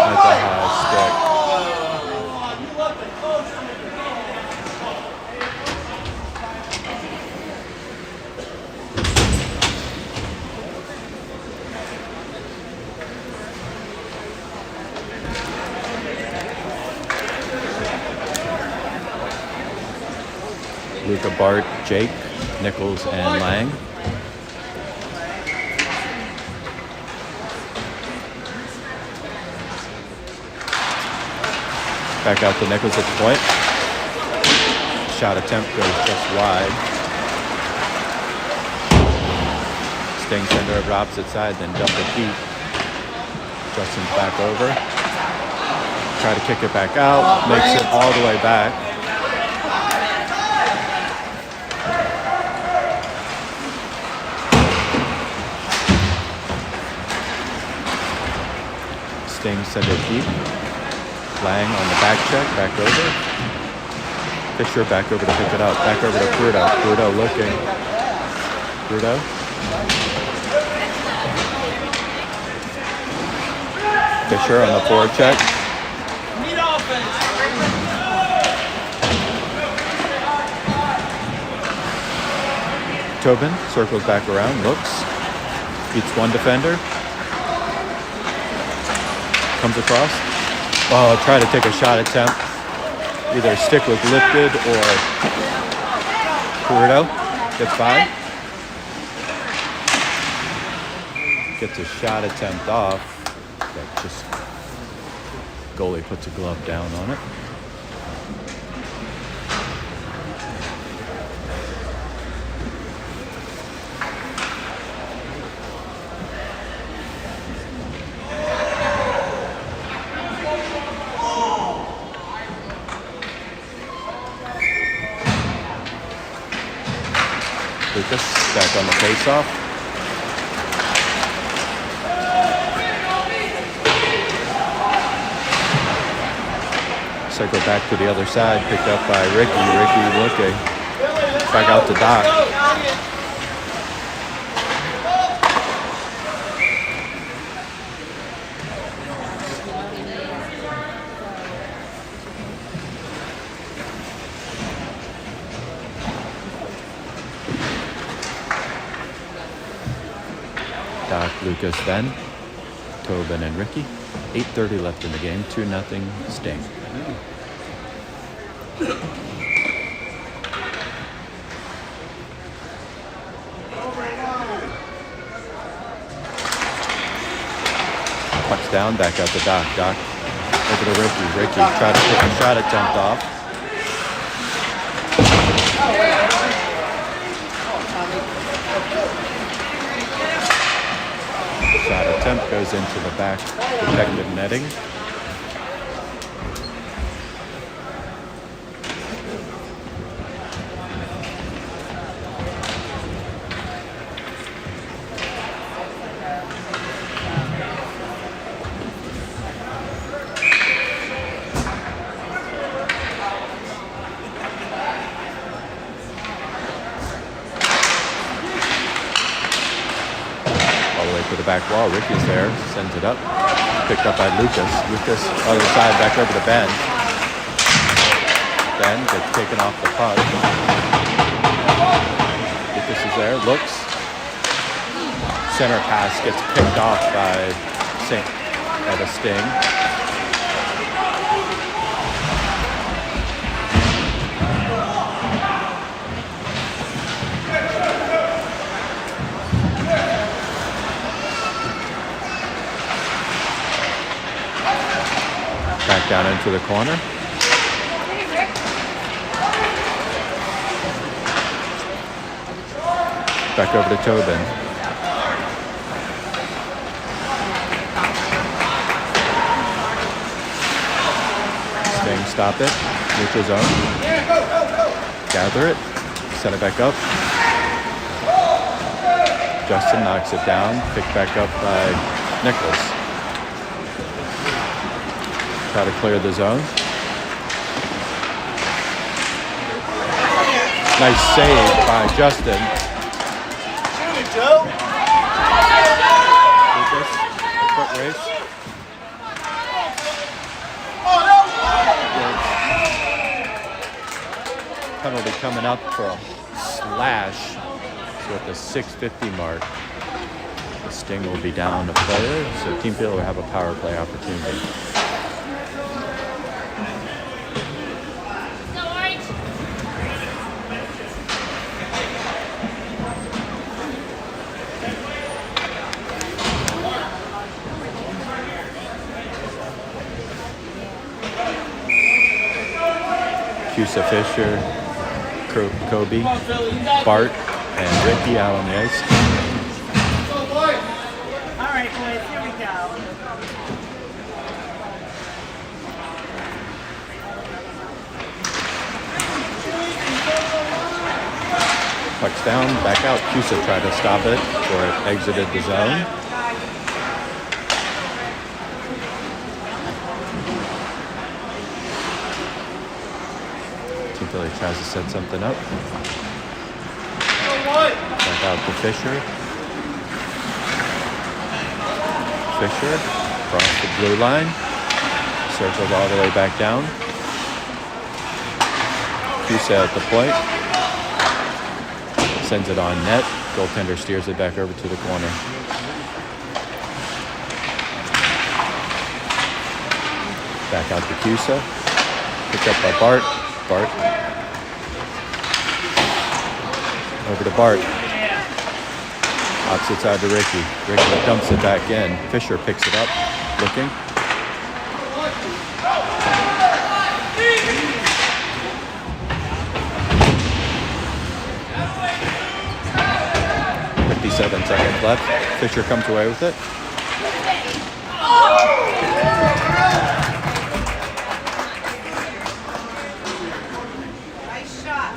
That's a high stick. Luka, Bart, Jake, Nichols, and Lang. Back out to Nichols at the point. Shot attempt goes just wide. Sting center over opposite side, then dump it deep. Justin's back over. Try to kick it back out. Makes it all the way back. Sting send it deep. Lang on the back check, back over. Fisher back over to pick it up. Back over to Crudo. Crudo looking. Crudo. Fisher on the forward check. Tobin circles back around, looks. Beats one defender. Comes across. Oh, try to take a shot attempt. Either stick was lifted or Crudo gets by. Gets a shot attempt off. That just goalie puts a glove down on it. Lucas back on the face-off. Cycle back to the other side, picked up by Ricky. Ricky looking. Back out to Doc. Doc, Lucas, then Tobin and Ricky. 8:30 left in the game. 2-0 Sting. Pucks down, back out to Doc. Doc over to Ricky. Ricky tried to take a shot attempt off. Shot attempt goes into the back protective netting. the back wall. Ricky's there, sends it up. Picked up by Lucas. Lucas, other side, back over to Ben. Ben gets taken off the puck. Lucas is there, looks. Center pass gets picked off by the Sting. Back down into the corner. Back over to Tobin. Sting, stop it. Neutral zone. Gather it. Set it back up. Justin knocks it down. Picked back up by Nichols. Try to clear the zone. Nice save by Justin. Shoot it, Joe. Lucas, a foot race. Penalty coming up for a slash. So at the 6:50 mark, the Sting will be down a player. So Team Field will have a power play opportunity. Cusa, Fisher, Kobe, Bart, and Ricky out on the ice. All right, boys, here we go. Puck's down, back out. Cusa tried to stop it before it exited the zone. Philly tries to set something up. Back out to Fisher. Fisher across the blue line. Circles all the way back down. Cusa at the point. Sends it on net. Goaltender steers it back over to the corner. Back out to Cusa. Picked up by Bart. Bart. Over to Bart. Opposite side to Ricky. Ricky dumps it back in. Fisher picks it up. Looking. .57 seconds left. Fisher comes away with it. Nice shot.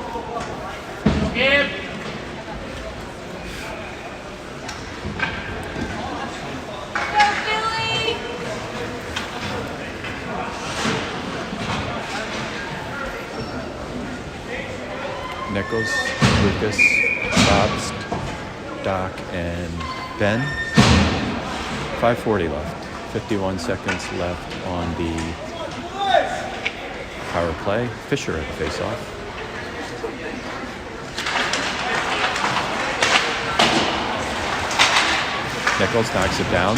Nichols, Lucas, Bobs, Doc, and Ben. 5:40 left. 51 seconds left on the power play. Fisher at the face-off. Nichols knocks it down.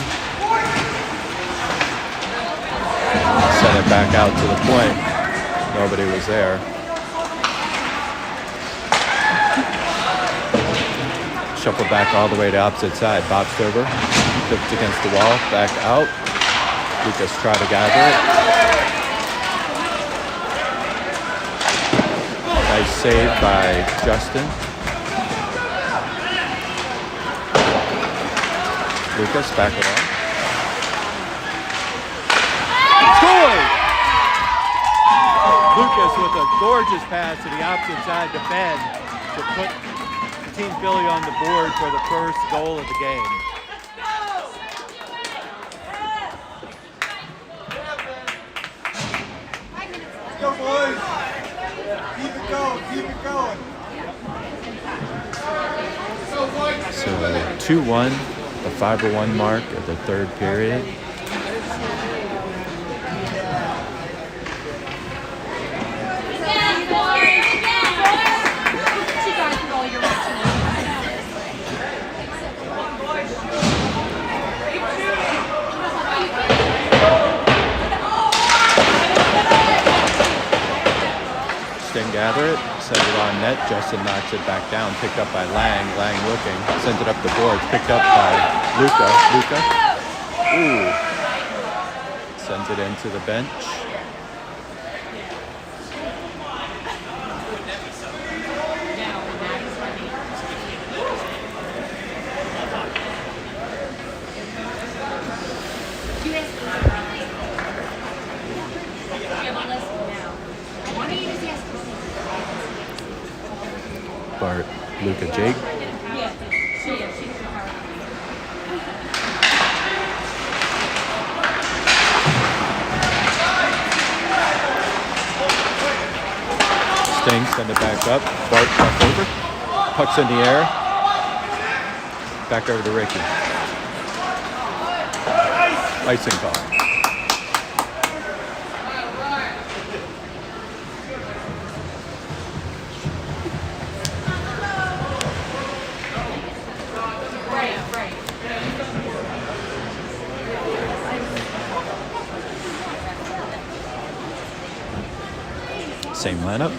Sent it back out to the point. Nobody was there. Shuffle back all the way to opposite side. Bobs over. Tipped against the wall. Back out. Lucas try to gather it. Nice save by Justin. Lucas back along. Scored! Lucas with a gorgeous pass to the opposite side to Ben to put Team Philly on the board for the first goal of the game. Let's go, boys. Keep it going. Keep it going. So 2-1 The 5:01 mark of the third period. Sting gather it, set it on net. Justin knocks it back down, picked up by Lang. Lang looking, sends it up the boards, picked up by Luca. Luca, ooh, sends it into the bench. Bart, Luca, Jake. Sting, send it back up. Bart back over. Puck's in the air. Back over to Ricky. Icing call. Same lineup.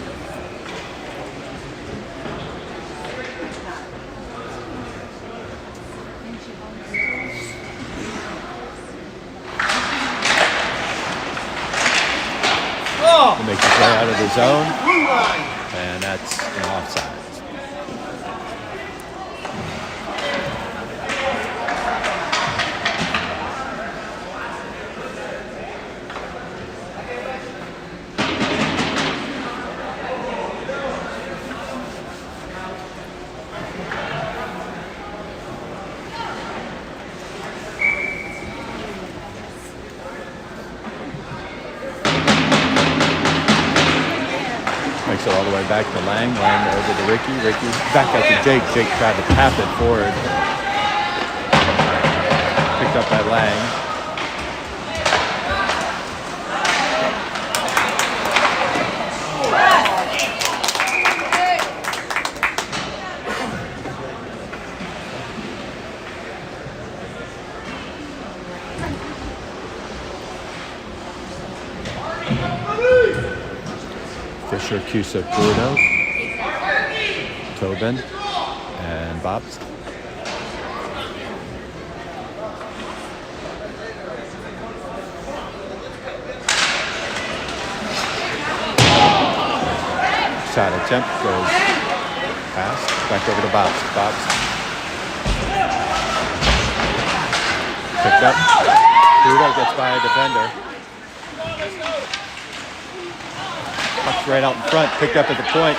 He makes a play out of the zone, and that's an offside. Makes it all the way back to Lang. Lang over to Ricky. Ricky back out to Jake. Jake tried to tap it forward. Picked up by Lang. Fisher, Cusa, Bruno, Tobin, and Bobs. Shot attempt goes past, back over to Bobs. Bobs picked up. Bruno gets by a defender. Puck's right out in front, picked up at the point.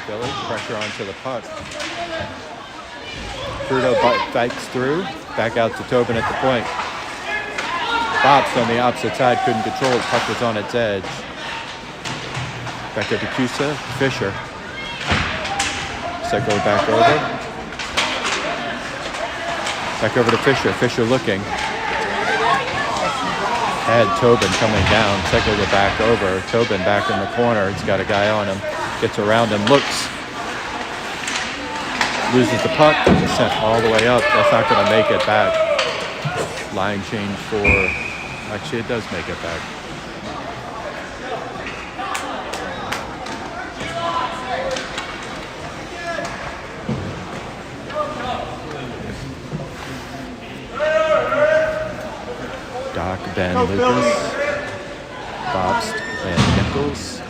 Billy, pressure onto the puck. Fruto bites through, back out to Tobin at the point. Bobst on the opposite side, couldn't control it, puck was on its edge. Back up to Cusa, Fisher. Cycle back over. Back over to Fisher. Fisher looking. Had Tobin coming down. Cycled it back over. Tobin back in the corner. He's got a guy on him. Gets around him. Looks. Loses the puck. Sent all the way up. That's not going to make it back. Line change for... Actually, it does make it back. Doc, Ben, Lucas, Bobst, and Nichols.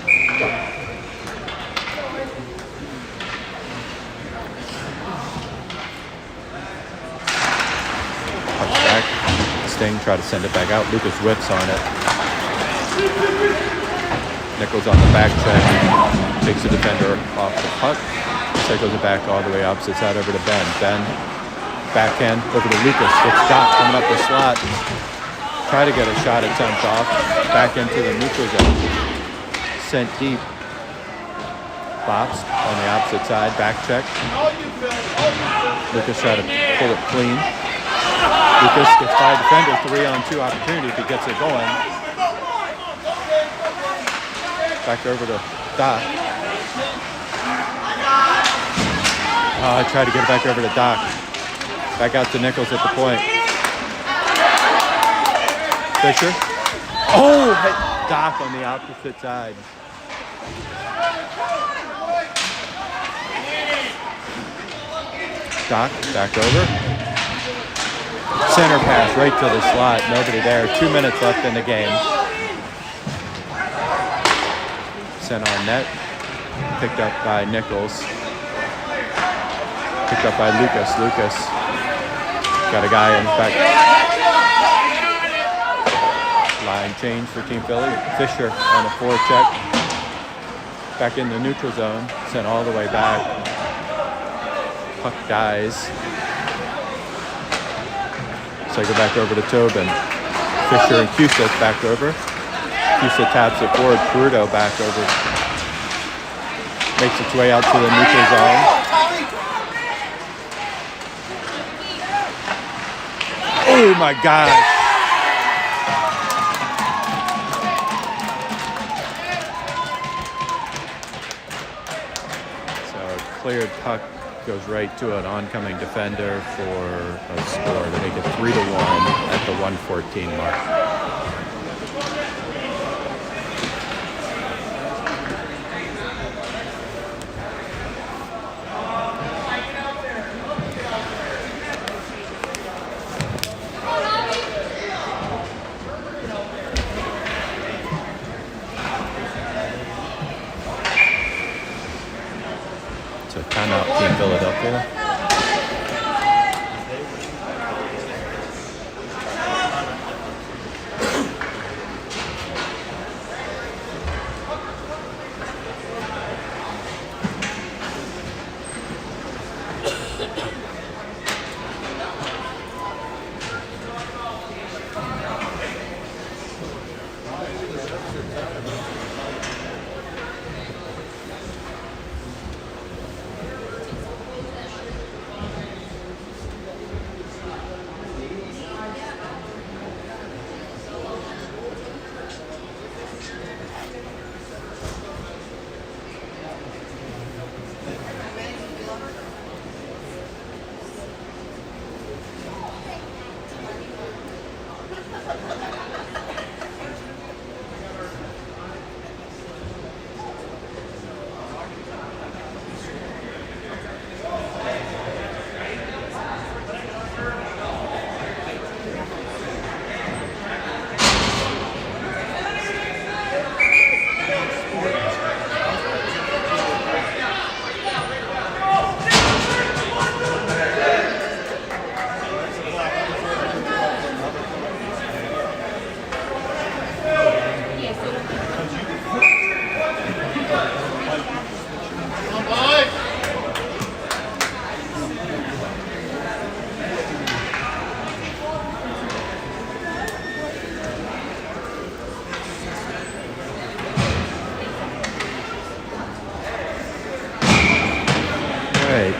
Puck back. Sting, try to send it back out. Lucas whips on it. Nichols on the back check. Takes the defender off the puck. Cycles it back all the way opposite side over to Ben. Ben, backhand over to Lucas. It's Doc coming up the slot. Try to get a shot attempt off. Back into the neutral zone. Sent deep. Bops on the opposite side. Back check. Lucas tried to pull it clean. Lucas gets by defender. 3-on-2 opportunity if he gets it going. Back over to Doc. I tried to get it back over to Doc. Back out to Nichols at the point. Fisher. Oh, hit Doc on the opposite side. Doc, back over. Center pass right to the slot. Nobody there. 2 minutes left in the game. Sent on net. Picked up by Nichols. Picked up by Lucas. Lucas got a guy in back. Line change for Team Philly. Fisher on a forecheck. Back in the neutral zone. Sent all the way back. Puck dies. Cycle back over to Tobin. Fisher and Cusick back over. Cusick taps it forward. Peruto back over. Makes its way out to the neutral zone. Oh my gosh. So cleared puck goes right to an oncoming defender for a score to make it 3-1 at the 1:14 mark. So timeout, Team Philadelphia.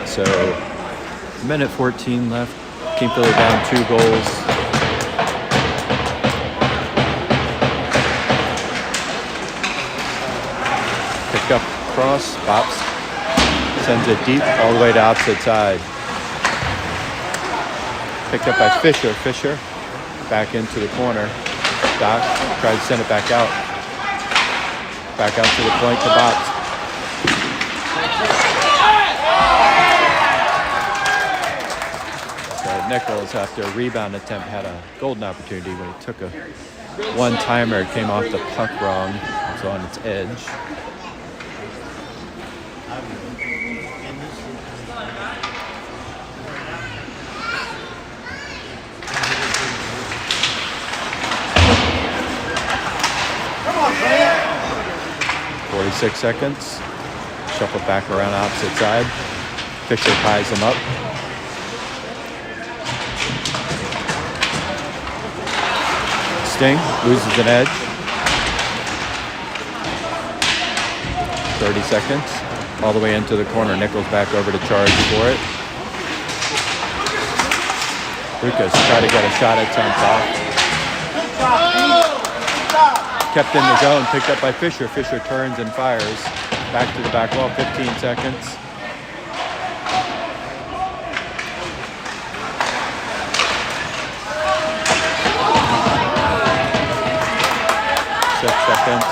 So, minute 14 left. Team Philly down 2 goals. Picked up cross, bops, sends it deep all the way to opposite side. Picked up by Fisher. Fisher back into the corner. Doc tries to send it back out. Back out to the point to Bops. Nichols, after a rebound attempt, had a golden opportunity when he took a one-timer. It came off the puck wrong. It was on its edge. Come on, man. 46 seconds. Shuffle back around opposite side. Fisher ties him up. Sting loses an edge. 30 seconds. All the way into the corner. Nichols back over to charge for it. Lucas try to get a shot at Temple. Kept in the zone, picked up by Fisher. Fisher turns and fires. Back to the back wall, 15 seconds. 6 seconds.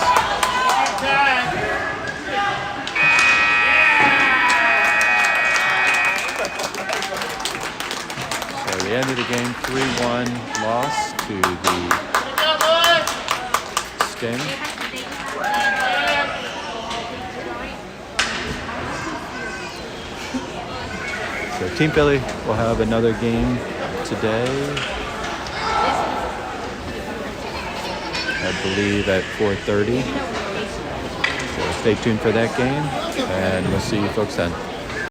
So the end of the game, 3-1 loss to the Sting. So Team Philly will have another game today. I believe at 4:30. So stay tuned for that game, and we'll see you folks then.